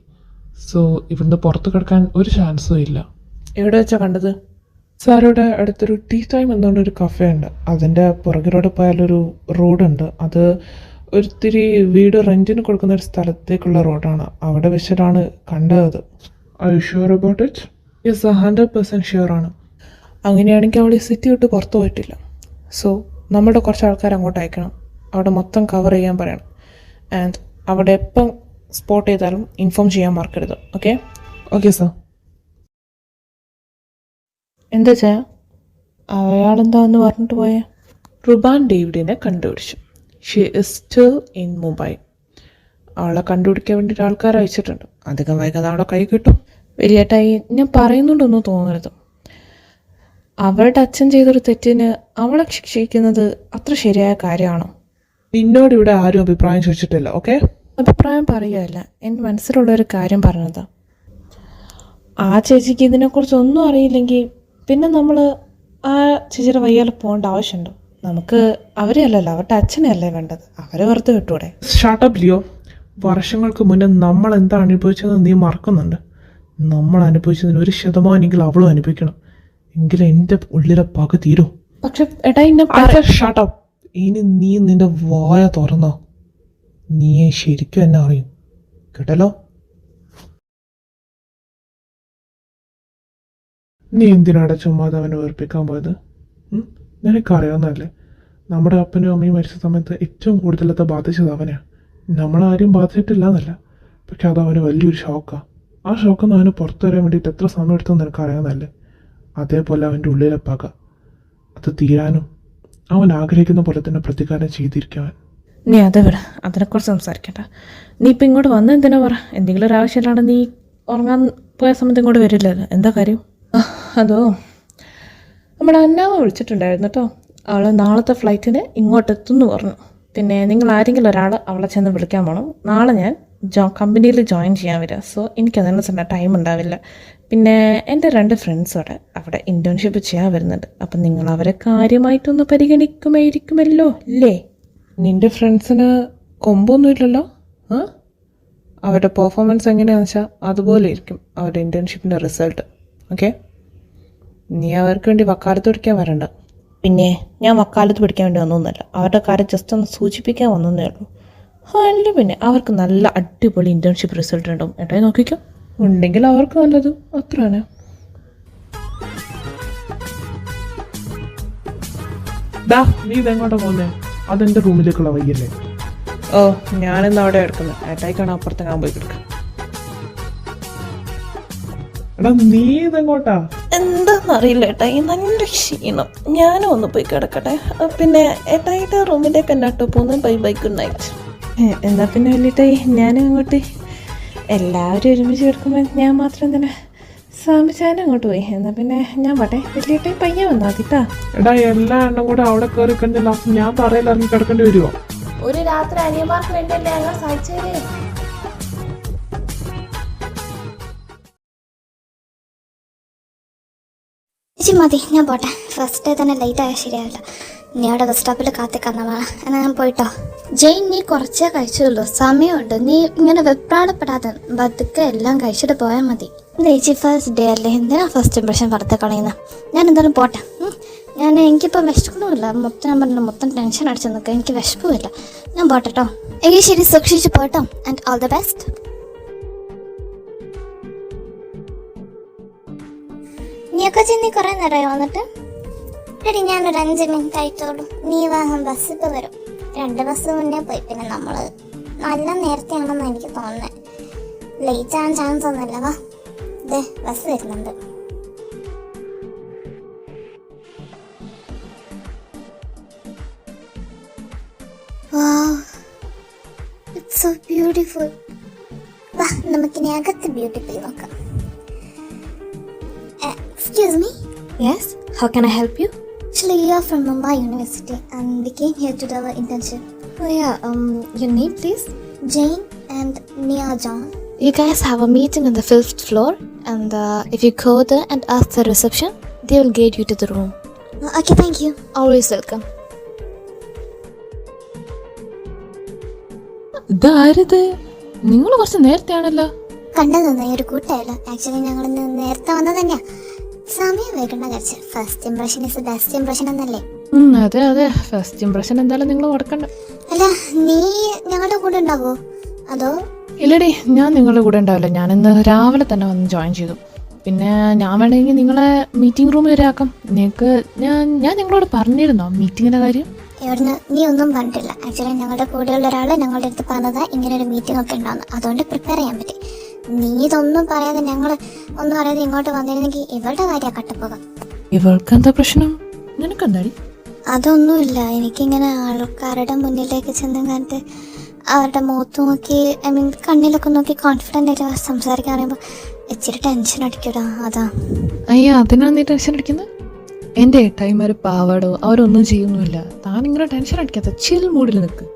So ഇവിടുന്ന് പുറത്ത് കിടക്കാൻ ഒരു ചാൻസും ഇല്ല. എവിടെ വെച്ചാണ് കണ്ടത്? സാറിവിടെ അടുത്തൊരു ടീ ടൈം എന്നുകൊണ്ടൊരു കഫേ ഉണ്ട്. അതിൻ്റെ പുറകിലൂടെ പോയാലൊരു റോഡുണ്ട്. അത് ഒത്തിരി വീട് റെൻറ്റിന് കൊടുക്കുന്ന ഒരു സ്ഥലത്തേക്കുള്ള റോഡാണ്. അവിടെ വെച്ചിട്ടാണ് കണ്ടത്. I sure about it? Yes, 100% ഷുവറാണ്. അങ്ങനെയാണെങ്കിൽ അവൾ ഈ സിറ്റി വിട്ട് പുറത്തു പോയിട്ടില്ല. സോ നമ്മുടെ കുറച്ച് ആൾക്കാർ അങ്ങോട്ട് അയക്കണം. അവിടെ മൊത്തം കവർ ചെയ്യാൻ പറയണം. ആൻഡ് അവിടെ എപ്പം സ്പോട്ട് ചെയ്താലും ഇൻഫോം ചെയ്യാൻ മറക്കരുത്. ഓക്കെ? Okay sir. എന്താ ചെയ്യാ? അയാളെന്താന്ന് പറഞ്ഞിട്ട് പോയേ? റുബാൻ ഡേവിഡിനെ കണ്ടുപിടിച്ചു. She is still in Mumbai. അവളെ കണ്ടുപിടിക്കാൻ വേണ്ടിയിട്ട് ആൾക്കാർ അയച്ചിട്ടുണ്ട്. അധികം വൈകാതെ അവളെ കൈ കിട്ടും. വലിയേട്ടായി, ഞാൻ പറയുന്നുണ്ടൊന്നും തോന്നരുത്. അവളുടെ അച്ഛൻ ചെയ്തൊരു തെറ്റിന് അവളെ ശിക്ഷിക്കുന്നത് അത്ര ശരിയായ കാര്യമാണോ? നിന്നോട് ഇവിടെ ആരും അഭിപ്രായം ചോദിച്ചിട്ടില്ല. ഓക്കെ? അഭിപ്രായം പറയുകയല്ല, എൻ്റെ മനസ്സിലുള്ള ഒരു കാര്യം പറഞ്ഞതാ. ആ ചേച്ചിക്ക് ഇതിനെക്കുറിച്ച് ഒന്നും അറിയില്ലെങ്കിൽ പിന്നെ നമ്മൾ ആ ചേച്ചിയുടെ വയ്യാലെ പോകേണ്ട ആവശ്യമുണ്ടോ? നമുക്ക് അവരെ അല്ലല്ലോ, അവരുടെ അച്ഛനെ അല്ലേ വേണ്ടത്. അവരെ വെറുതെ വിട്ടൂടെ? ഷാട്ടപ്പ് ലിയോ. വർഷങ്ങൾക്ക് മുന്നേ നമ്മൾ എന്താ അനുഭവിച്ചതെന്ന് നീ മറക്കുന്നുണ്ട്. നമ്മൾ അനുഭവിച്ചതിന് 1% അവളും അനുഭവിക്കണം. എങ്കിലും എൻ്റെ ഉള്ളിലെ പക തീരൂ. പക്ഷെ ഏട്ടാ, ഷാട്ടപ്പ്. ഇനി നീ നിന്റെ വായ തുറന്നോ, നീയെ ശരിക്കും എന്നെ അറിയും. കേട്ടല്ലോ? നീ എന്തിനാടെ ചുമ്മാതെ അവനെ വേർപ്പിക്കാൻ പോയത്? നിനക്കറിയാവുന്നതല്ലേ, നമ്മുടെ അപ്പനും അമ്മയും മരിച്ച സമയത്ത് ഏറ്റവും കൂടുതലത്തെ ബാധിച്ചത് അവനെയാണ്. നമ്മളാരും ബാധിച്ചിട്ടില്ല എന്നല്ല, പക്ഷെ അത് അവന് വലിയൊരു ഷോക്കാണ്. ആ ഷോക്കിൽ നിന്ന് അവന് പുറത്തു വരാൻ വേണ്ടിയിട്ട് എത്ര സമയം എടുത്തെന്ന് നിനക്കറിയാവുന്നതല്ലേ. അതേപോലെ അവൻ്റെ ഉള്ളിലെ പക അത് തീരാനും അവൻ ആഗ്രഹിക്കുന്ന പോലെ തന്നെ പ്രതികാരം ചെയ്തിരിക്കാൻ. നീ അത് വിട, അതിനെക്കുറിച്ച് സംസാരിക്കണ്ട. നീ ഇപ്പം ഇങ്ങോട്ട് വന്ന എന്തിനാ പറ? എന്തെങ്കിലും ഒരു ആവശ്യമില്ലാണ്ട് നീ ഉറങ്ങാൻ പോയ സമയത്ത് ഇങ്ങോട്ട് വരില്ലല്ലോ. എന്താ കാര്യം? അതോ, നമ്മുടെ അന്നാമ വിളിച്ചിട്ടുണ്ടായിരുന്നു കേട്ടോ. അവൾ നാളത്തെ ഫ്ലൈറ്റിന് ഇങ്ങോട്ടെത്തുമെന്ന് പറഞ്ഞു. പിന്നെ നിങ്ങൾ ആരെങ്കിലും ഒരാൾ അവളെ ചെന്ന് വിളിക്കാൻ പോകണം. നാളെ ഞാൻ കമ്പനിയിൽ ജോയിൻ ചെയ്യാൻ വരിക. സോ എനിക്കതിനനുസരിച്ച് ടൈം ഉണ്ടാവില്ല. പിന്നെ എൻ്റെ 2 ഫ്രണ്ട്സോടെ അവിടെ ഇൻറ്റേൺഷിപ്പ് ചെയ്യാൻ വരുന്നുണ്ട്. അപ്പം നിങ്ങൾ അവരെ കാര്യമായിട്ടൊന്ന് പരിഗണിക്കുമായിരിക്കുമല്ലോ അല്ലേ? നിൻ്റെ ഫ്രണ്ട്സിന് കൊമ്പൊന്നും ഇല്ലല്ലോ. അവരുടെ പെർഫോമൻസ് എങ്ങനെയാണെന്ന് വെച്ചാൽ അതുപോലെ ഇരിക്കും അവരുടെ ഇൻറ്റേൺഷിപ്പിൻ്റെ റിസൾട്ട്. ഓക്കെ? നീ അവർക്ക് വേണ്ടി വക്കാലത്ത് പിടിക്കാൻ വരണ്ട. പിന്നെ ഞാൻ വക്കാലത്ത് പിടിക്കാൻ വേണ്ടി വന്നൊന്നുമല്ല, അവരുടെ കാര്യം ജസ്റ്റ് ഒന്ന് സൂചിപ്പിക്കാൻ വന്നേ ഉള്ളൂ. അല്ല, പിന്നെ അവർക്ക് നല്ല അടിപൊളി ഇൻറ്റേൺഷിപ്പ് റിസൾട്ട് ഉണ്ടാവും. ഏട്ടായി നോക്കിക്കോ, ഉണ്ടെങ്കിൽ അവർക്ക് നല്ലത്. അത്ര തന്നെ. നീ ഇതെങ്ങോട്ടാ പോകുന്നേ? അതെന്റെ റൂമിലേക്കുള്ള വയ്യല്ലേ? ഓ, ഞാനെന്താ അവിടെ എടുക്കുന്നത്? ഏട്ടായിക്കാണ് അപ്പുറത്ത് ഞാൻ പോയി കിടക്കുക. എടാ, നീ ഇതെങ്ങോട്ടാ? എന്താന്നറിയില്ല ഏട്ടായി, നല്ല ക്ഷീണം. ഞാനും ഒന്ന് പോയി കിടക്കട്ടെ. പിന്നെ ഏട്ടായിട്ട് റൂമിലേക്ക് എന്നാട്ടോ പോകുന്നത്? Bye bye, good night. എന്താ പിന്നെ വലിയേട്ടായി, ഞാനും അങ്ങോട്ട് എല്ലാവരും ഒരുമിച്ച് കിടക്കുമ്പോൾ ഞാൻ മാത്രം തന്നെ സാമിച്ചാനും അങ്ങോട്ട് പോയി. എന്നാൽ പിന്നെ ഞാൻ പോട്ടെ. വലിയേട്ടായി പയ്യെ വന്നാൽ മതിട്ടാ. എടാ, എല്ലാ എണ്ണം കൂടെ അവിടെ കയറി കണ്ട് ലാസ്റ്റ് ഞാൻ തറയിൽ ഇറങ്ങി കിടക്കേണ്ടി വരുമോ? ഒരു രാത്രി അനിയന്മാർക്ക് വേണ്ടിയല്ലേ ഞങ്ങൾ സഹിച്ചേരേ. ചേച്ചി മതി, ഞാൻ പോട്ടെ. ഫസ്റ്റ് ഡേ തന്നെ ലേറ്റ് ആയാൽ ശരിയാവില്ല. നീ അവിടെ ബസ് സ്റ്റോപ്പിൽ കാത്തിക്കാന്നാ. എന്നാൽ ഞാൻ പോയിട്ടോ. ജെയിൻ, നീ കുറച്ചേ കഴിച്ചുള്ളൂ, സമയമുണ്ട്. നീ ഇങ്ങനെ വെപ്രാളപ്പെടാതെ പതുക്കെ എല്ലാം കഴിച്ചിട്ട് പോയാൽ മതി. ചേച്ചി ഫസ്റ്റ് ഡേ അല്ലേ, എന്തിനാ ഫസ്റ്റ് ഇംപ്രഷൻ പുറത്ത് കളയുന്നത്? ഞാൻ എന്തായാലും പോട്ടെ. എനിക്കിപ്പോൾ വിശക്കണമില്ല. ഞാൻ പറഞ്ഞു മൊത്തം ടെൻഷൻ അടിച്ച് നിൽക്കുക. എനിക്ക് വിശപ്പുമില്ല. ഞാൻ പോട്ടെ കേട്ടോ. എങ്കിൽ ശരി, സൂക്ഷിച്ച് പോട്ടോ. And all the best. നീയൊക്കെ ചെന്നി കുറേ നേരമായി വന്നിട്ട്? എടി, ഞാനൊരു 5 മിനിറ്റ് ആയിട്ടുള്ളൂ. നീ വാഹനം ബസ് ഇപ്പോൾ വരും. 2 ബസ് മുന്നേ പോയി. പിന്നെ നമ്മൾ നല്ല നേരത്തെയാണെന്ന് എനിക്ക് തോന്നുന്നത്. ലേറ്റ് ആവാൻ ചാൻസ് ഒന്നുമില്ല. വാ, ഇതേ ബസ് വരുന്നുണ്ട്. Wow, it's so beautiful. വാ, നമുക്കിനി അകത്ത് ബ്യൂട്ടിഫുൾ നോക്കാം. Excuse me? Yes, how can I help you? Actually, you are from Mumbai University and we came here to do our internship. Oh yeah, your name please? Jane and Nia John. You guys have a meeting on the 5th floor, and if you go there and ask the reception, they will guide you to the room. Okay, thank you. Always welcome. ഇതാരത്? നിങ്ങൾ കുറച്ച് നേരത്തെയാണല്ലോ. കണ്ടതൊന്നും ഒരു കൂട്ടായല്ലോ. Actually ഞങ്ങൾ നേരത്തെ വന്നത് തന്നെയാ. സമയം വൈകണ്ട കഴിച്ച്. First impression is best impression എന്നല്ലേ? അതെ അതെ, ഫസ്റ്റ് ഇംപ്രഷൻ എന്തായാലും നിങ്ങൾ കൊടുക്കണ്ട. അല്ല, നീ ഞങ്ങളുടെ കൂടെ ഉണ്ടാവോ അതോ? ഇല്ലടി, ഞാൻ നിങ്ങളുടെ കൂടെ ഉണ്ടാവില്ല. ഞാനിന്ന് രാവിലെ തന്നെ വന്ന് ജോയിൻ ചെയ്തു. പിന്നെ ഞാൻ വേണമെങ്കിൽ നിങ്ങളെ മീറ്റിംഗ് റൂം വരെ ആക്കാം. നിങ്ങൾക്ക് ഞാൻ നിങ്ങളോട് പറഞ്ഞിരുന്നോ മീറ്റിങ്ങിൻ്റെ കാര്യം? ഇവിടുന്ന് നീ ഒന്നും പറഞ്ഞിട്ടില്ല. ആക്ച്വലി ഞങ്ങളുടെ കൂടെയുള്ള ഒരാൾ ഞങ്ങളുടെ അടുത്ത് പറഞ്ഞത് ഇങ്ങനെ ഒരു മീറ്റിംഗ് ഒക്കെ ഉണ്ടാവുന്നു, അതുകൊണ്ട് പ്രിപ്പയർ ചെയ്യാൻ പറ്റി. നീ ഇതൊന്നും പറയാതെ ഞങ്ങൾ ഒന്നും അറിയാതെ ഇങ്ങോട്ട് വന്നിരുന്നെങ്കിൽ ഇവളുടെ കാര്യം കട്ടപ്പോകാം. ഇവൾക്ക് എന്താ പ്രശ്നം? നിനക്കെന്താടി? അതൊന്നുമില്ല, എനിക്കിങ്ങനെ ആൾക്കാരുടെ മുന്നിലേക്ക് ചെന്ന് കണ്ടിട്ട് അവരുടെ മുഖത്ത് നോക്കി, ഐ മീൻ കണ്ണിലൊക്കെ നോക്കി കോൺഫിഡൻ്റ് ആയിട്ട് സംസാരിക്കാൻ പറയുമ്പോൾ ഇച്ചിരി ടെൻഷൻ അടിക്കടാ, അതാ. അയ്യോ, അതിനാണ് നീ ടെൻഷൻ അടിക്കുന്നത്? എൻ്റെ ഏട്ടായിമാർ പാവാടോ, അവരൊന്നും ചെയ്യുന്നുമില്ല. താൻ ഇങ്ങനെ ടെൻഷൻ അടിക്കാത്ത ചിൽ മൂഡിൽ നിൽക്ക്.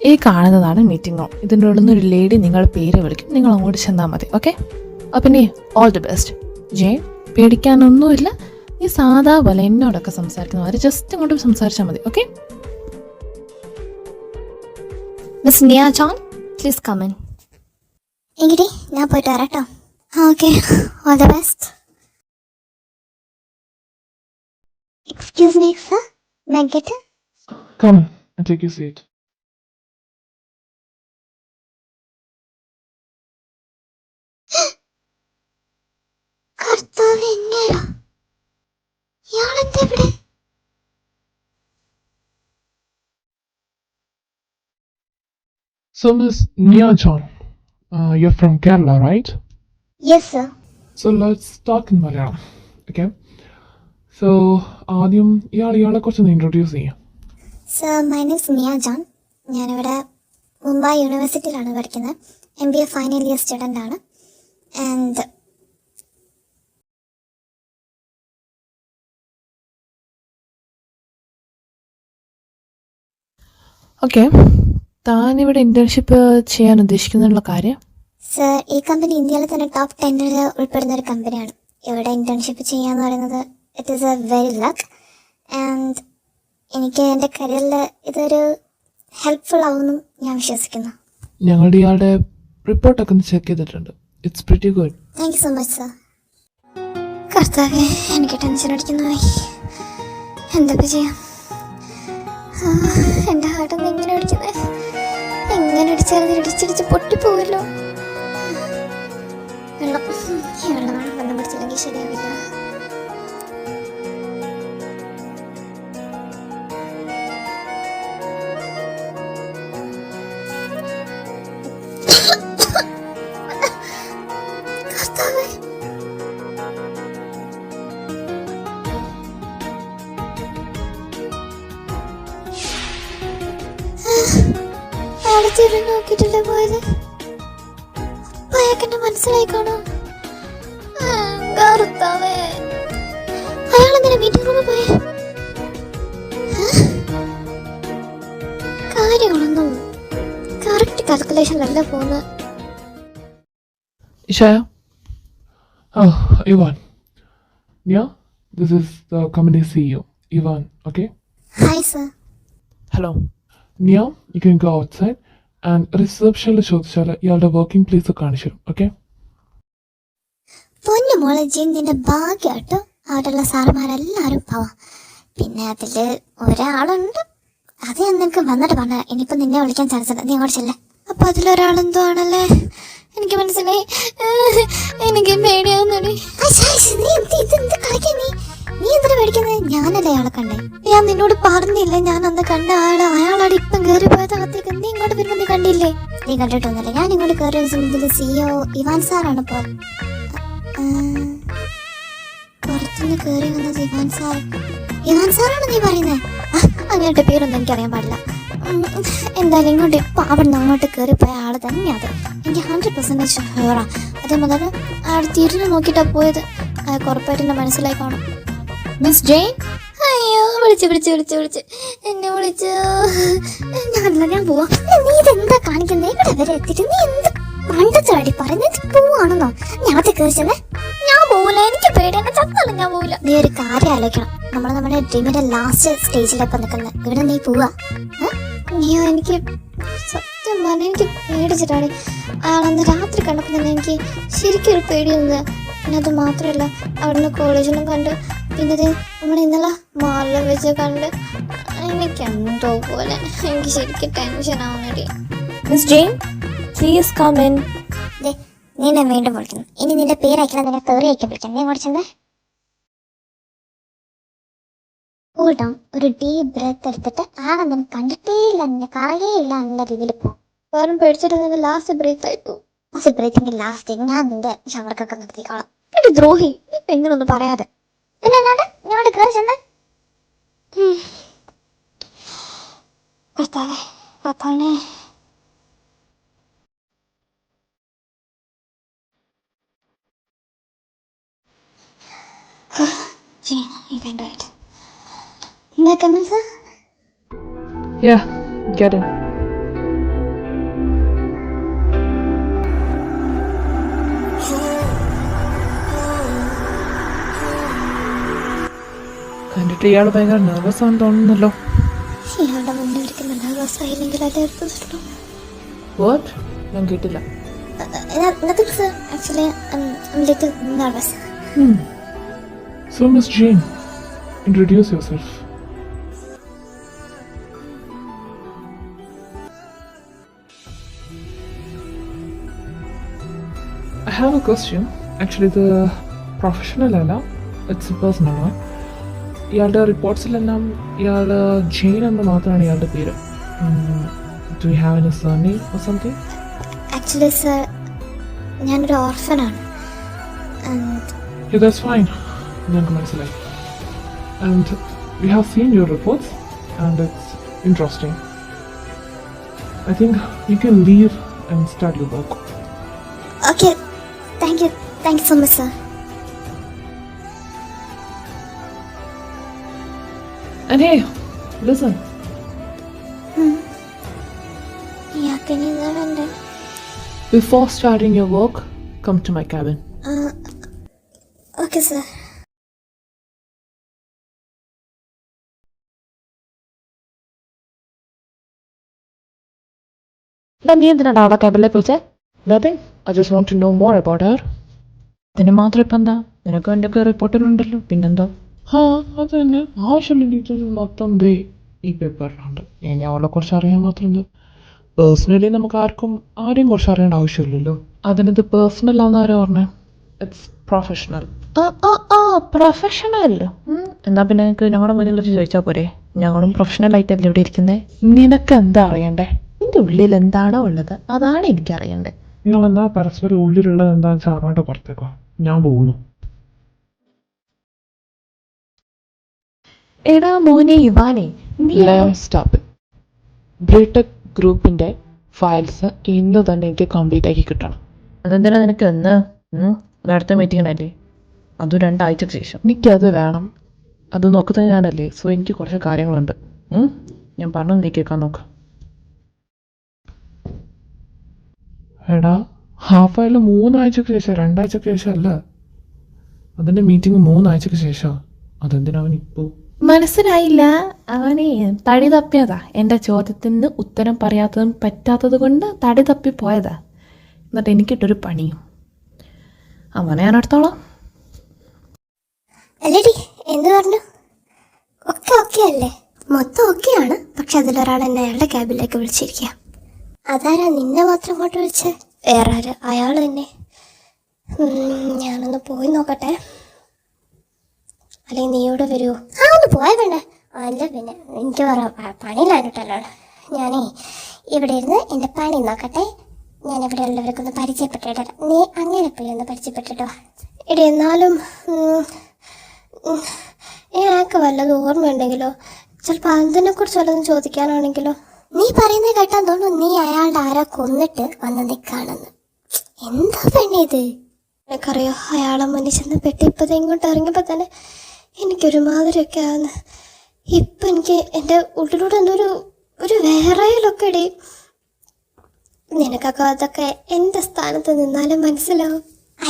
ഈ കാണുന്നതാണ് മീറ്റിംഗ് റൂം. ഇതിൻ്റെ ഉള്ളിൽ നിന്നൊരു ലേഡി നിങ്ങളുടെ പേര് വിളിക്കും, നിങ്ങൾ അങ്ങോട്ട് ചെന്നാൽ മതി. ഓക്കെ? അപ്പം നീ ഓൾ ദി ബെസ്റ്റ്. ജയ്, പേടിക്കാനൊന്നുമില്ല. നീ സാധാ പോലെ എന്നോടൊക്കെ സംസാരിക്കുന്ന പോലെ ജസ്റ്റ് അങ്ങോട്ടും സംസാരിച്ചാൽ മതി. Okay? Miss Niya John, please come in. എങ്കിലേ ഞാൻ പോയിട്ട് വരാം കേട്ടോ. Okay, all the best. Excuse me sir, മെഗറ്റ്. Come and take your seat. കർത്താവ്, എങ്ങനെയാ ഇയാളെന്താ ഇവിടെ? So, Miss Nia John, you're from Kerala, right? Yes sir. So, let's talk in Malayalam. Okay? So, ആദ്യം ഇയാളെ കുറിച്ചൊന്ന് ഇൻട്രൊഡ്യൂസ് ചെയ്യാം. സർ, മൈ നെയിം ഇസ് നിയ ജോൺ. ഞാനിവിടെ മുംബൈ യൂണിവേഴ്സിറ്റിയിലാണ് പഠിക്കുന്നത്. MBA ഫൈനൽ ഇയർ സ്റ്റുഡൻ്റ് ആണ്. ആൻഡ് ഓക്കെ, താൻ ഇവിടെ ഇന്റേൺഷിപ്പ് ചെയ്യാൻ ഉദ്ദേശിക്കുന്നുള്ള കാര്യം? സർ, ഈ കമ്പനി ഇന്ത്യയിലെ തന്നെ ടോപ്പ് 10 ഉൾപ്പെടുന്ന ഒരു കമ്പനിയാണ്. ഇവിടെ ഇന്റേൺഷിപ്പ് ചെയ്യാന്ന് പറയുന്നത് it is A very luck. And എനിക്ക് എൻ്റെ കരിയറിൽ ഇതൊരു ഹെൽപ്ഫുൾ ആവുമെന്നും ഞാൻ വിശ്വസിക്കുന്നു. ഞങ്ങളുടെ ഇയാളുടെ റിപ്പോർട്ടൊക്കെ ഒന്ന് ചെക്ക് ചെയ്തിട്ടുണ്ട്. It's pretty good. Thank you so much sir. കർത്താവേ, എനിക്ക് ടെൻഷൻ അടിക്കുന്നു. എന്തൊക്കെ ചെയ്യാം? എൻ്റെ ഹാർട്ടൊന്നും എങ്ങനെ അടിക്കുന്നത്? എങ്ങനെ അടിച്ചാൽ ഇടിച്ചിടിച്ച് പൊട്ടിപ്പോവല്ലോ. വെള്ളം പിടിച്ചില്ലെങ്കിൽ ശരിയാവില്ല. കർത്താവേ, അയാളെ തിരി നോക്കിയിട്ടല്ലേ പോയത്? അപ്പൊ അയാൾക്കെന്നെ മനസ്സിലായി കാണോ? കർത്താവേ, അയാളെങ്ങനെ മീറ്റിംഗ് റൂമിൽ പോയേ? കാര്യങ്ങളൊന്നും കറക്റ്റ് കാൽക്കുലേഷനിലല്ല പോകുന്നത്. ഇഷായ, Oh, Ivan. Nia, this is the company CEO, Ivan, okay? Hi sir. Hello. Nia, you can go outside and റിസപ്ഷനിൽ ചോദിച്ചാൽ ഇയാളുടെ വർക്കിംഗ് പ്ലേസ് കാണിച്ചു തരും, ഓക്കെ? പൊന്നു മോളെ ജീൻ, നിന്റെ ഭാഗ്യമാട്ടോ. അവിടെയുള്ള സാറുമാരെല്ലാവരും പോവാം. പിന്നെ അതിൽ ഒരാളുണ്ട്, അത് ഞാൻ നിനക്ക് വന്നിട്ട് പറഞ്ഞ. ഇനിയിപ്പോൾ നിന്നെ വിളിക്കാൻ ചാൻസ് ഉണ്ട്, നീ അങ്ങോട്ട് ചെല്ലേ. അപ്പോൾ അതിലൊരാളെന്തോ ആണല്ലേ, എനിക്ക് മനസ്സിലായി. എനിക്ക് പേടിയാവുന്നടി. നീ എന്തിനാ പേടിക്കുന്നത്? ഞാനല്ലേ അയാളെ കണ്ടേ. ഞാൻ നിന്നോട് പറഞ്ഞില്ലേ, ഞാൻ അന്ന് കണ്ട അയാളാണ് ഇപ്പം കയറി പോയത് അകത്തേക്ക്. നീ ഇങ്ങോട്ട് വരുമ്പോൾ നീ കണ്ടില്ലേ? നീ കണ്ടിട്ടൊന്നുമില്ല. ഞാൻ ഇങ്ങോട്ട് കയറി ഇതിൽ CEO ഇവാൻ സാറാണ് ഇപ്പോൾ. പുറത്തുനിന്ന് കയറി വന്നത് ഇവാൻ സാർ. ഇവാൻ സാറാണ് നീ പറയുന്നത്? അങ്ങനത്തെ പേരൊന്നും എനിക്കറിയാൻ പാടില്ല. എന്തായാലും ഇങ്ങോട്ട് ഇപ്പം അവിടെ നിന്ന് അങ്ങോട്ട് കയറിപ്പോയ ആൾ തന്നെയാണ്. എനിക്ക് 100% ഷുവറാ. അതേ മുതൽ അയാൾ തിരിഞ്ഞു നോക്കിയിട്ടാണ് പോയത്. അയാൾക്ക് ഉറപ്പായിട്ട് എന്നെ മനസ്സിലായി കാണും. മിസ് ജെയിൻ. അയ്യോ, വിളിച്ച് എന്നെ വിളിച്ചു. ഞാൻ പോവാ. നീ ഇതെന്താ കാണിക്കുന്നത്? ഇവിടെ വരെ എത്തിയിട്ട് നീ എന്ത് പണ്ടച്ചാടി പറയുന്നത്? പോവാണെന്നോ? ഞാൻ കയറിച്ചെന്നേ. ഞാൻ പോവില്ല, എനിക്ക് പേടി. എന്നെ ചത്താലും ഞാൻ പോവില്ല. നീ ഒരു കാര്യം ആലോചിക്കണം. നമ്മുടെ ഡ്രീമിന്റെ ലാസ്റ്റ് സ്റ്റേജിലൊക്കെ നിൽക്കുന്നത്. ഇവിടെ നീ പോവാ? നീയോ? എനിക്ക് സത്യം പറഞ്ഞാൽ എനിക്ക് പേടിച്ചിട്ടാണ്. അയാളന്ന് രാത്രി കണ്ടപ്പോൾ തന്നെ എനിക്ക് ശരിക്കും ഒരു പേടി വന്നത്. പിന്നെ അത് മാത്രമല്ല, അവിടുന്ന് കോളേജിലും കണ്ട്, പിന്നെ നമ്മൾ ഇന്നലെ മാളിൽ വെച്ച് കണ്ട്, എനിക്കെന്തോ പോലെ. എനിക്ക് ശരിക്കും ടെൻഷൻ ആവുന്നടി. Miss Jane, please come in. നീ എന്നെ വീണ്ടും വിളിക്കുന്നു. ഇനി നിന്റെ പേരയക്കണം, നിന്നെ തെറി അയക്കാൻ വിളിക്കാം. നീ വിളിച്ചെന്താ? കൂട്ടം ഒരു ഡീപ് ബ്രെത്ത് എടുത്തിട്ട് ആണെന്നും കണ്ടിട്ടേ ഇല്ല, നിന്നെ കറയേ ഇല്ല എന്ന രീതിയിൽ പോകും. കാരണം പേടിച്ചിട്ട് നിന്റെ ലാസ്റ്റ് ബ്രേക്ക് ആയിപ്പോ. ബ്രേക്കിന്റെ ലാസ്റ്റ് ഞാൻ നിന്റെ ഷവർക്കൊക്കെ നിർത്തിക്കോളാം. എന്റെ ദ്രോഹി, ഇപ്പൊ എങ്ങനൊന്നും പറയാതെ. പിന്നെ എന്നാണ്ട് ഞങ്ങളുടെ കയറി ചെന്ന് കർത്താവേ പത്താണേ. Yeah, get in. കണ്ടിട്ട് ഇയാൾ ഭയങ്കര നെർവസ് ആണെന്ന് തോന്നുന്നല്ലോ. ഇയാളുടെ മുന്നിൽ ഇരിക്കുന്ന nervous ആയില്ലെങ്കിൽ അത് എടുത്തിട്ടുള്ളൂ. വാട്ട്? ഞാൻ കേട്ടില്ല. Nothing, sir. Actually, I'm little nervous. So, Miss Jane, introduce yourself. I have a question. Actually, the professional അല്ല, it's a personal one. ഇയാളുടെ റിപ്പോർട്ട്സിലെല്ലാം ഇയാൾ ജെയിൻ എന്ന് മാത്രമാണ് ഇയാളുടെ പേര്. Do you have any surname or something? Actually sir, ഞാനൊരു ഓർഫനാണ്. That's fine. ഞങ്ങൾക്ക് മനസ്സിലായി. And we have seen your reports and it's interesting. I think you can leave and start your work. Okay, thank you so much sir. And hey, listen. ഇയാൾക്ക് ഇനി എന്താ വേണ്ടേ? Before starting your work, come to my cabin. Okay sir. നീ എന്തിനാണ് അവളെ ക്യാബിലേക്ക് വിളിച്ചേ? Nothing. I just want to know more about her. ഇതിന് മാത്രം ഇപ്പം എന്താ? നിനക്ക് എൻ്റെ ഒക്കെ റിപ്പോർട്ടിലുണ്ടല്ലോ, പിന്നെന്താ? അത് തന്നെ, ആവശ്യമുള്ള ഡീറ്റെയിൽസ് മൊത്തം ദേ ഈ പേപ്പറിലുണ്ട്. ഇനി അവളെ കുറിച്ച് അറിയാൻ മാത്രം പേഴ്സണലി നമുക്ക് ആരെയും കുറിച്ച് അറിയേണ്ട ആവശ്യമില്ലല്ലോ. അതിനത് പേഴ്സണൽ ആണെന്ന് ആരോ പറഞ്ഞേ? It's professional. പ്രൊഫഷണൽ. എന്നാ പിന്നെ എനിക്ക് ഞങ്ങളുടെ മുന്നിൽ വെച്ച് ചോദിച്ചാൽ പോരെ? ഞങ്ങളും പ്രൊഫഷണൽ ആയിട്ടല്ലേ ഇവിടെ ഇരിക്കുന്നത്. നിനക്ക് എന്താ അറിയണ്ടേ? നിന്റെ ഉള്ളിൽ എന്താണോ ഉള്ളത് അതാണ് എനിക്കറിയണ്ടേ. നിങ്ങൾ എന്താ പരസ്പരം ഉള്ളിലുള്ളത് എന്താണെന്ന് വെച്ചാൽ അറിയാണ്ട് പുറത്തേക്കോ. ഞാൻ പോകുന്നു. എടാ മോനെ ഇവാനെ, സ്റ്റോപ്പ്. ബ്രിടെക് ഗ്രൂപ്പിന്റെ ഫയൽസ് ഇന്ന് തന്നെ എനിക്ക് കംപ്ലീറ്റ് ആക്കി കിട്ടണം. അതെന്തിനാ നിനക്ക് എന്ന്? അടുത്ത മീറ്റിങ്ങിനല്ലേ? അതും 2 ആഴ്ചക്ക് ശേഷം. എനിക്കത് വേണം. അത് നോക്കുന്നത് ഞാനല്ലേ. സോ എനിക്ക് കുറച്ച് കാര്യങ്ങളുണ്ട്. ഞാൻ പറഞ്ഞു, നീ കേൾക്കാൻ നോക്ക്. എടാ, ഹാഫ് ആയാലും 3 ആഴ്ചക്ക് ശേഷം, 2 ആഴ്ചക്ക് ശേഷം അല്ല. അതിന്റെ മീറ്റിംഗ് 3 ആഴ്ചക്ക് ശേഷം. അതെന്തിനാ അവൻ ഇപ്പോൾ? മനസ്സിലായില്ല. അവനെ തടി തപ്പിയതാ. എൻ്റെ ചോദ്യത്തിന് ഉത്തരം പറയാത്തതും പറ്റാത്തത് കൊണ്ട് തടി തപ്പി പോയതാ. എന്നിട്ട് എനിക്കിട്ടൊരു പണിയും. അവനെ ഞാൻ എടുത്തോളാം. അല്ലേടി, എന്ത് പറഞ്ഞു? ഒക്കെ ഓക്കെ അല്ലേ? മൊത്തം ഓക്കെയാണ്. പക്ഷെ അതിലൊരാൾ എന്നെ അയാളുടെ ക്യാബിലേക്ക് വിളിച്ചിരിക്കുക. അതാരാ നിന്നെ മാത്രം ഇങ്ങോട്ട് വിളിച്ചേ? വേറെ ആര്? അയാൾ തന്നെ. ഞാനൊന്ന് പോയി നോക്കട്ടെ. അല്ലെങ്കിൽ നീ ഇവിടെ വരുമോ? ഒന്ന് പോയാ വേണ്ടേ? അല്ല പിന്നെ എനിക്ക് വേറെ പണിയിലായിട്ടല്ലോ. ഞാനേ ഇവിടെ ഇരുന്ന് എൻ്റെ പണി നോക്കട്ടെ. ഞാൻ ഇവിടെ ഉള്ളവരൊക്കെ ഒന്ന് പരിചയപ്പെട്ടിട്ട് നീ അങ്ങനെ പോയി ഒന്ന് പരിചയപ്പെട്ടിട്ടോ. എടി, എന്നാലും ഞങ്ങൾക്ക് വല്ലതും ഓർമ്മയുണ്ടെങ്കിലോ, ചിലപ്പോൾ അതിനെക്കുറിച്ച് വല്ലതും ചോദിക്കാനാണെങ്കിലോ. നീ പറയുന്നത് കേട്ടാൻ തോന്നുന്നു നീ അയാളുടെ ആരാ കൊന്നിട്ട് വന്ന് നിൽക്കാണെന്ന്. എന്താ പെണ്ണേ ഇത്? എനിക്കറിയോ, അയാളെ മുന്നിൽ ചെന്ന് പെട്ടി ഇപ്പം ഇങ്ങോട്ട് ഇറങ്ങിയപ്പോൾ തന്നെ എനിക്കൊരുമാതിരിയൊക്കെ ആവുന്നു. ഇപ്പം എനിക്ക് എൻ്റെ ഉള്ളിലൂടെ എന്തോ ഒരു വേറെയിലൊക്കെ ഇടി. നിനക്കൊക്കെ അതൊക്കെ എൻ്റെ സ്ഥാനത്ത് നിന്നാലും മനസ്സിലാവും.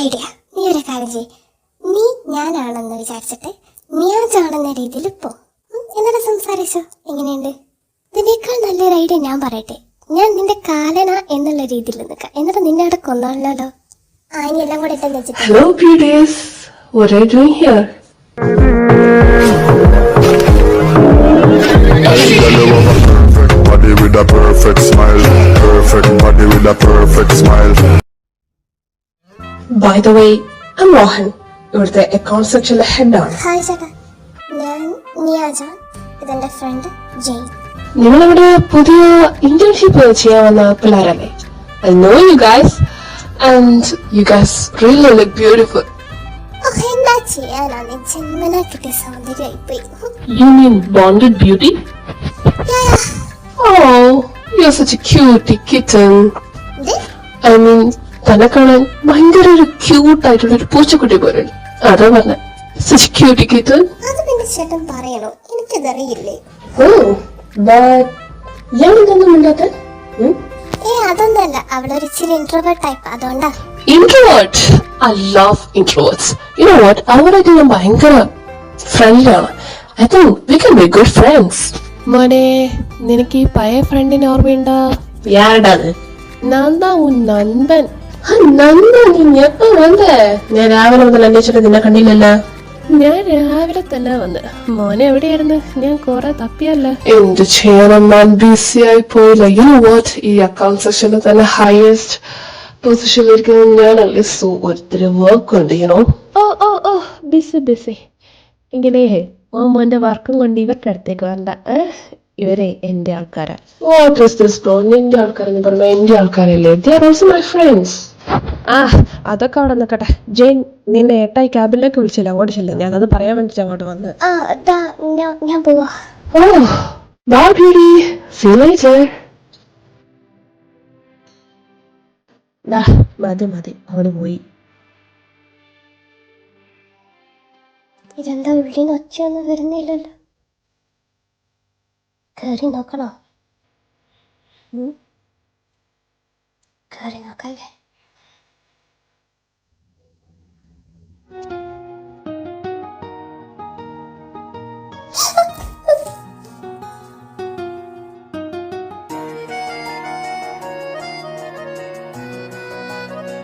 ഐഡിയ, നീ ഒരു കാര്യം ചെയ്യ്. നീ ഞാനാണെന്ന് വിചാരിച്ചിട്ട് ഞാനാണെന്ന രീതിയിൽ പോ. എന്നിട്ട് സംസാരിച്ചോ. എങ്ങനെയുണ്ട്? ഇതിനേക്കാൾ നല്ലൊരു ഐഡിയ ഞാൻ പറയട്ടെ. ഞാൻ നിന്റെ കാലന എന്നുള്ള രീതിയിൽ നിൽക്കാം. എന്നിട്ട് നിന്നെ അവിടെ കൊന്നാണല്ലോ. ഇനി എല്ലാം കൂടെ ഇട്ടെന്ന് വെച്ചിട്ട്. Hello beauties, what are you doing here? Perfect body with a perfect smile. Perfect body with a perfect smile. By the way, I'm Rohan. ഇവിടുത്തെ അക്കൗണ്ട് സെക്ഷനിലെ ഹെഡാണ്. ഹായ് ചേട്ടാ, ഞാൻ നിയാജാൻ. ഇതെന്റെ ഫ്രണ്ട് ജെയിൻ. നിങ്ങളിവിടെ പുതിയ ഇന്റേൺഷിപ്പ് ചെയ്യാൻ വന്ന പിള്ളേരല്ലേ? I know you guys and you guys really look beautiful. എന്താ ചെയ്യാനാണ്, ജന്മനാ കിട്ടിയ സൗന്ദര്യമായിപ്പോയി. You mean bonded beauty? Oh, you're such a cutie kitten. I mean, തന്നെ കാണാൻ ഭയങ്കര ഒരു ക്യൂട്ട് ആയിട്ടുള്ള ഒരു പൂച്ചക്കുട്ടി പോലെ. അതാ പറഞ്ഞ such a cutie kitten. അത് പിന്നെ ചേട്ടൻ പറയണോ, എനിക്കതറിയില്ലേ. Oh, but ഇയാളെന്തൊന്നും മിണ്ടാത്തെ? അതൊന്നല്ല, അവിടെ ഒരു ഇച്ചിരി ഇൻട്രോവേർട്ട് ടൈപ്പ്, അതുകൊണ്ടാ. Introvert. I love introverts. You know what? അവരൊക്കെ ഞാൻ ഭയങ്കര ഫ്രണ്ട്ലി ആണ്. I think we can be good friends. മോനെ, നിനക്ക് ഈ പഴയ ഫ്രണ്ടിനെ ഓർമ്മയുണ്ടോ? യാടാണ് നന്ദ ഉൻ നന്ദൻ. നന്ദ, നീ എപ്പോ വന്നേ? ഞാൻ രാവിലെ മുതൽ അന്വേഷിച്ചിട്ട് നിന്നെ കണ്ടില്ലല്ലോ. ഞാൻ രാവിലെ തന്നെ വന്ന്. മോനെ എവിടെയായിരുന്നു? ഞാൻ കുറെ തപ്പിയല്ല. എന്ത് ചെയ്യണം, ഞാൻ ബിസി ആയി പോയില്ല. You know what? ഈ അക്കൗണ്ട് സെക്ഷനിൽ തന്നെ ഹയസ്റ്റ് പൊസിഷനിലിരിക്കുന്ന ഞാനല്ലേ. സോ ഒത്തിരി വർക്ക് ഉണ്ട്, you know. ഓ ബിസി എങ്കിലേ മോന്റെ വർക്കും കൊണ്ട് ഇവരുടെ അടുത്തേക്ക് വരണ്ട. ഇവരെ എന്റെ ആൾക്കാരാ. What is this bro? നിന്റെ ആൾക്കാരെന്ന് പറഞ്ഞാൽ എന്റെ ആൾക്കാരല്ലേ? They are also my friends. അതൊക്കെ അവിടെ നിൽക്കട്ടെ. ജെയിൻ നിന്നെ ഏട്ടായി ക്യാബിനിലേക്ക് വിളിച്ചില്ല, അങ്ങോട്ട് ചെല്ലും. ഞാനത് പറയാൻ വേണ്ടിട്ട് അങ്ങോട്ട് വന്ന്. ഞാൻ പോവാ. Oh, bye beauty. See you later. മതി അവിടെ പോയി. ഇതെന്താ ഉള്ളിന്ന് ഒച്ചയൊന്നും വരുന്നില്ലല്ലോ. കയറി നോക്കണോ? കയറി നോക്കല്ലേ.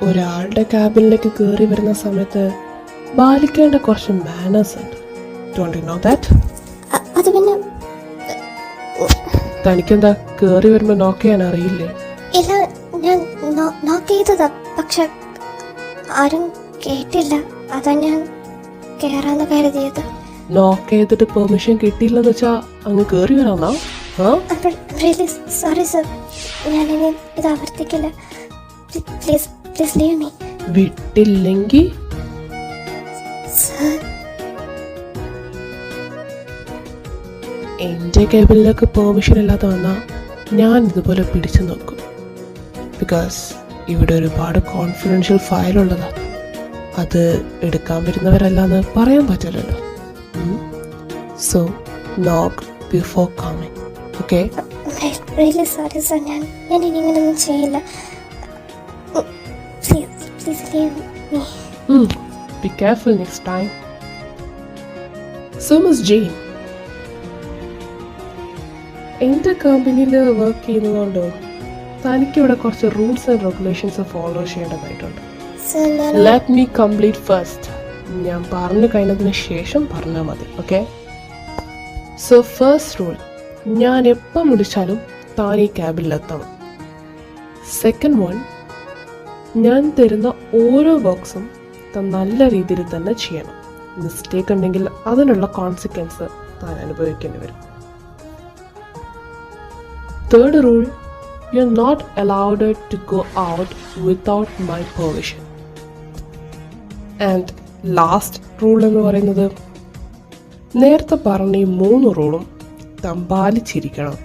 ഒരാളുടെ ക്യാബിനിലേക്ക് കയറി വരുന്ന സമയത്ത് പാലിക്കേണ്ട കുറച്ച് മാനേഴ്സ് ഉണ്ട്. Don't you know that? അത് പിന്നെ തനിക്കെന്താ കയറി വരുമ്പോ നോക്ക് ചെയ്യാൻ അറിയില്ലേ? ഇല്ല, ഞാൻ നോക്ക് ചെയ്തതാ, പക്ഷെ ആരും കേട്ടില്ല. അതാ ഞാൻ കേറാന്ന് കരുതിയത്. നോക്ക് ചെയ്തിട്ട് പെർമിഷൻ കിട്ടിയില്ലെന്ന് വെച്ചാ അങ്ങ് കയറി വരാന്നാ? സോറി സർ, ഞാനിനി ഇത് ആവർത്തിക്കില്ല. Please please leave me. വിട്ടില്ലെങ്കിൽ സർ, എന്റെ കേബിളിലേക്ക് പെർമിഷൻ ഇല്ലാതെ വന്നാൽ ഞാൻ ഇതുപോലെ പിടിച്ചു നോക്കും. ബിക്കോസ് ഇവിടെ ഒരുപാട് കോൺഫിഡൻഷ്യൽ ഫയൽ ഉള്ളതാണ്. അത് എടുക്കാൻ വരുന്നവരല്ലാന്ന് പറയാൻ പറ്റില്ലല്ലോ. സോ നോക്ക് before coming. Okay? Really sorry sir, ഞാൻ ഇനി ഇങ്ങനെയൊന്നും ചെയ്യില്ല. Please leave me. Be careful next time. So Miss Jane, എൻ്റെ കമ്പനിയിൽ വർക്ക് ചെയ്യുന്നതുകൊണ്ട് തനിക്കിവിടെ കുറച്ച് റൂൾസ് ആൻഡ് റെഗുലേഷൻസ് ഫോളോ ചെയ്യേണ്ടതായിട്ടുണ്ട്. Sir, let me complete first. ഞാൻ പറഞ്ഞു കഴിഞ്ഞതിന് ശേഷം പറഞ്ഞാൽ മതി. ഓക്കെ? സോ ഫസ്റ്റ് റൂൾ, ഞാൻ എപ്പം വിളിച്ചാലും താൻ ഈ ക്യാബിലെത്തണം. സെക്കൻഡ് വൺ, ഞാൻ തരുന്ന ഓരോ ബോക്സും താൻ നല്ല രീതിയിൽ തന്നെ ചെയ്യണം. മിസ്റ്റേക്ക് ഉണ്ടെങ്കിൽ അതിനുള്ള കോൺസിക്വൻസ് താൻ അനുഭവിക്കേണ്ടി വരും. Third rule, you are not allowed to go out without my permission. And last rule എന്ന് പറയുന്നത്, നേരത്തെ പറഞ്ഞ ഈ 3 റൂളും താൻ പാലിച്ചിരിക്കണം.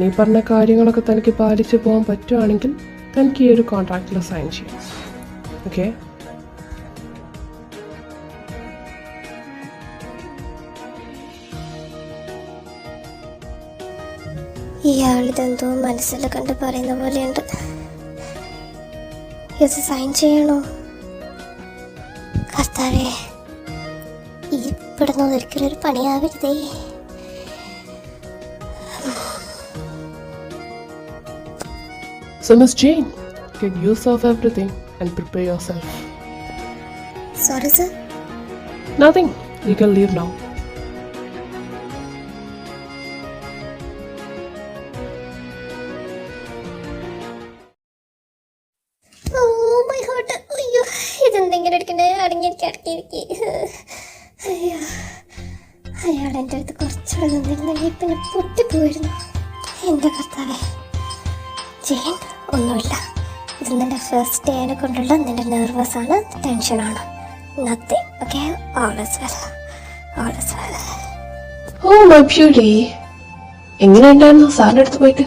ഈ പറഞ്ഞ കാര്യങ്ങളൊക്കെ തനിക്ക് പാലിച്ച് പോകാൻ പറ്റുവാണെങ്കിൽ തനിക്ക് ഈ ഒരു കോൺട്രാക്റ്റിൽ സൈൻ ചെയ്യാം. ഓക്കെ? ഇയാളിതെന്തോ മനസ്സിൽ കണ്ട് പറയുന്ന പോലെയുണ്ട്. ഇത് സൈൻ ചെയ്യണോ? കർത്താവേ, ഇവിടുന്ന് ഒരിക്കലും ഒരു പണിയാവരുതേ. So Miss Jane, get use of everything and prepare yourself. Sorry sir. Nothing. You can leave now. Oh my god, അയ്യോ, ഇതെന്തെങ്കിലും എടുക്കണ്ടേ? അടങ്ങിയിരിക്കെ. അയ്യോ. പിന്നെ പൊട്ടിപ്പോയിരുന്നു. എൻ്റെ കർത്താവേ. ജെയിൻ, ഒന്നുമില്ല. ഇത് നിൻ്റെ ഫസ്റ്റ് ഡേനെ കൊണ്ടുള്ള നിൻ്റെ നെർവസ് ആണ്, ടെൻഷനാണ്. Nothing. Okay, all is well, all is well. Oh my beauty, എങ്ങനെയുണ്ടായിരുന്നു സാറിന്റെ അടുത്ത് പോയിട്ട്?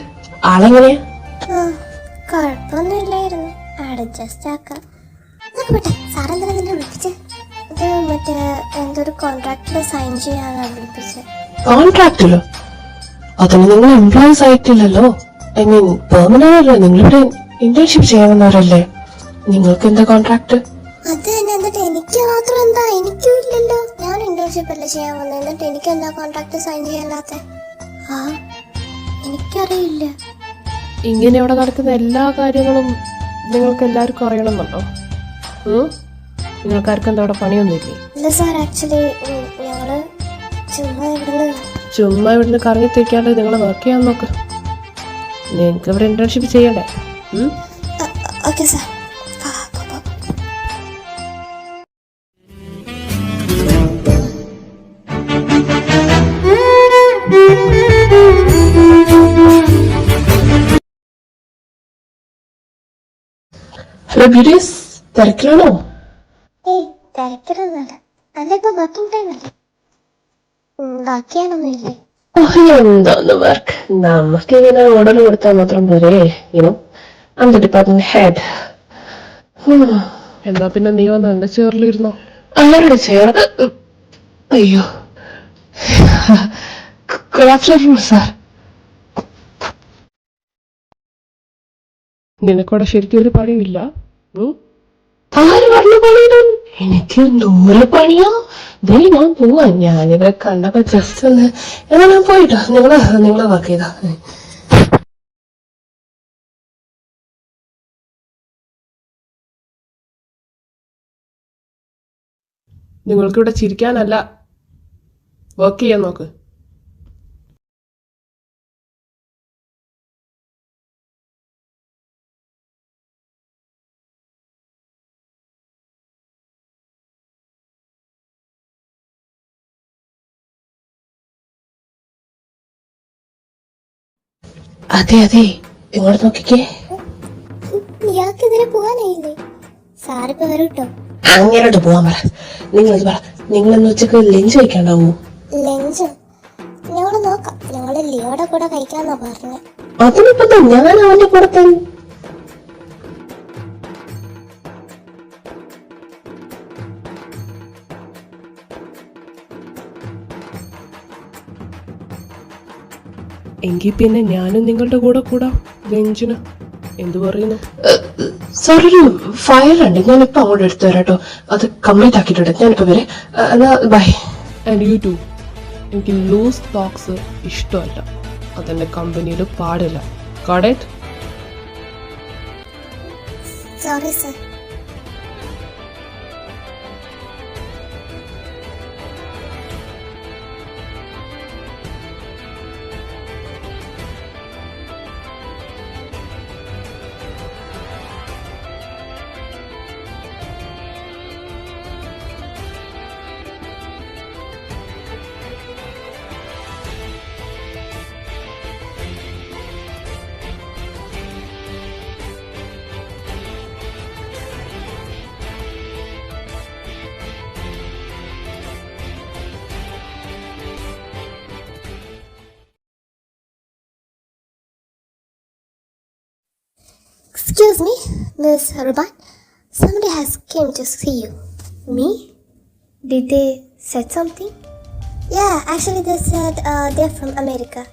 ആളെങ്ങനെയാ? കുഴപ്പമൊന്നുമില്ലായിരുന്നു, അഡ്ജസ്റ്റ് ആക്കാം. നോക്കട്ടെ, സാറെന്തിനാ നിന്നെ വിളിപ്പിച്ചത്? ഇത് മറ്റേ എന്തൊരു കോൺട്രാക്റ്റിൽ സൈൻ ചെയ്യാനാണ് വിളിപ്പിച്ചത്. കോൺട്രാക്റ്റിലോ? അതിന് നിങ്ങൾ എംപ്ലോയീസ് ആയിട്ടില്ലല്ലോ. ഐ മീൻ പെർമനന്റ് അല്ലേ, നിങ്ങളിവിടെ ഇന്റേൺഷിപ്പ് ചെയ്യാവുന്നവരല്ലേ. നിങ്ങൾക്ക് എന്താ കോൺട്രാക്ട്? അത് തന്നെ. എന്നിട്ട് എനിക്ക് മാത്രം എന്താ? എനിക്കും ഇല്ലല്ലോ. ഞാൻ ഇന്റേൺഷിപ്പ് അല്ലേ ചെയ്യാൻ വന്നത്, എന്നിട്ട് എനിക്ക് എന്താ കോൺട്രാക്ട് സൈൻ ചെയ്യാല്ലാത്ത? എനിക്കറിയില്ല. ഇങ്ങനെ ഇവിടെ നടക്കുന്ന എല്ലാ കാര്യങ്ങളും നിങ്ങൾക്ക് എല്ലാവർക്കും അറിയണമെന്നുണ്ടോ? നിങ്ങൾക്കാർക്കും എന്താ അവിടെ പണിയൊന്നുമില്ലേ? ഇല്ല സാർ, ആക്ച്വലി ഞങ്ങള് ചുമ്മാ ഇവിടുന്ന് കറങ്ങി തിരിക്കാണ്ട് നിങ്ങൾ വർക്ക് ചെയ്യാൻ നോക്ക്. നിങ്ങൾക്ക് ഇവിടെ ഇന്റേൺഷിപ്പ് ചെയ്യണ്ടേ? Okay sir. ഹലോ ബ്യൂട്ടീസ്, തിരക്കിലാണോ? ഏയ് തിരക്കിലൊന്നുമല്ല. അതിപ്പോ വർക്കിംഗ് ടൈം അല്ലേ? ബാക്കിയാണൊന്നുമില്ലേ? എന്താന്ന് വർക്ക്, നമുക്ക് ഇങ്ങനെ ഓർഡർ കൊടുത്താൽ മാത്രം പോരെ. You know, I am the department head. എന്താ പിന്നെ നീ വന്ന് എന്റെ ചേറിലിരുന്നോ? ആരുടെ ചെയർ? അയ്യോ, ഗുഡ് ആഫ്റ്റർനൂൺ സാർ. നിനക്കവിടെ ശരിക്കും ഒരു പണിയില്ല? ആര് പറഞ്ഞു പണിയില്ല? എനിക്ക് 100 പണിയോ? ദേ ഞാൻ പോവാ. ഞാനിവരെ കണ്ടപ്പോ ജസ്റ്റ് ഒന്ന് എന്നാ ഞാൻ പോയിട്ടോ. നിങ്ങളെ വർക്ക് ചെയ്താ. നിങ്ങൾക്കിവിടെ ചിരിക്കാനല്ല, വർക്ക് ചെയ്യാൻ നോക്ക്. അതെ അതെ, ഇങ്ങോട്ട് നോക്കിക്കേ. ഇയാൾക്ക് ഇതിന് പോവാനായില്ലേ? സാറിപ്പോ വരും കേട്ടോ. അങ്ങോട്ട് പോവാൻ പറ. നിങ്ങളത് പറ, നിങ്ങളെന്ന് ഉച്ചക്ക് ലഞ്ച് കഴിക്കാണ്ടാവോ? ലഞ്ച് ഞങ്ങള് നോക്കാം. ഞങ്ങള് ലിയോടെ കൂടെ കഴിക്കാന്നാ പറഞ്ഞത്. അതിനിപ്പോ ഞാൻ അവന്റെ കൂടെ തന്നെ. എങ്കിൽ പിന്നെ ഞാനും നിങ്ങളുടെ കൂടെ കൂടാം ലഞ്ചിന്. എന്തു പറയുന്നു? സാർ, ഒരു ഫയൽ ഉണ്ട്, ഞാനിപ്പോ അങ്ങോട്ട് എടുത്തു തരാട്ടോ. അത് കംപ്ലീറ്റ് ആക്കിയിട്ടുണ്ട്. ഞാനിപ്പോ വരെ. എന്നാ ബൈ. And you too. എനിക്ക് ലൂസ് ടോക്സ് ഇഷ്ടമല്ല, അതെന്റെ കമ്പനിയിൽ പാടില്ല. Got it? Sorry sir. Excuse me, Miss Ruban. Somebody has came to see you. Me? Did they said something? Yeah, actually they said they're from America.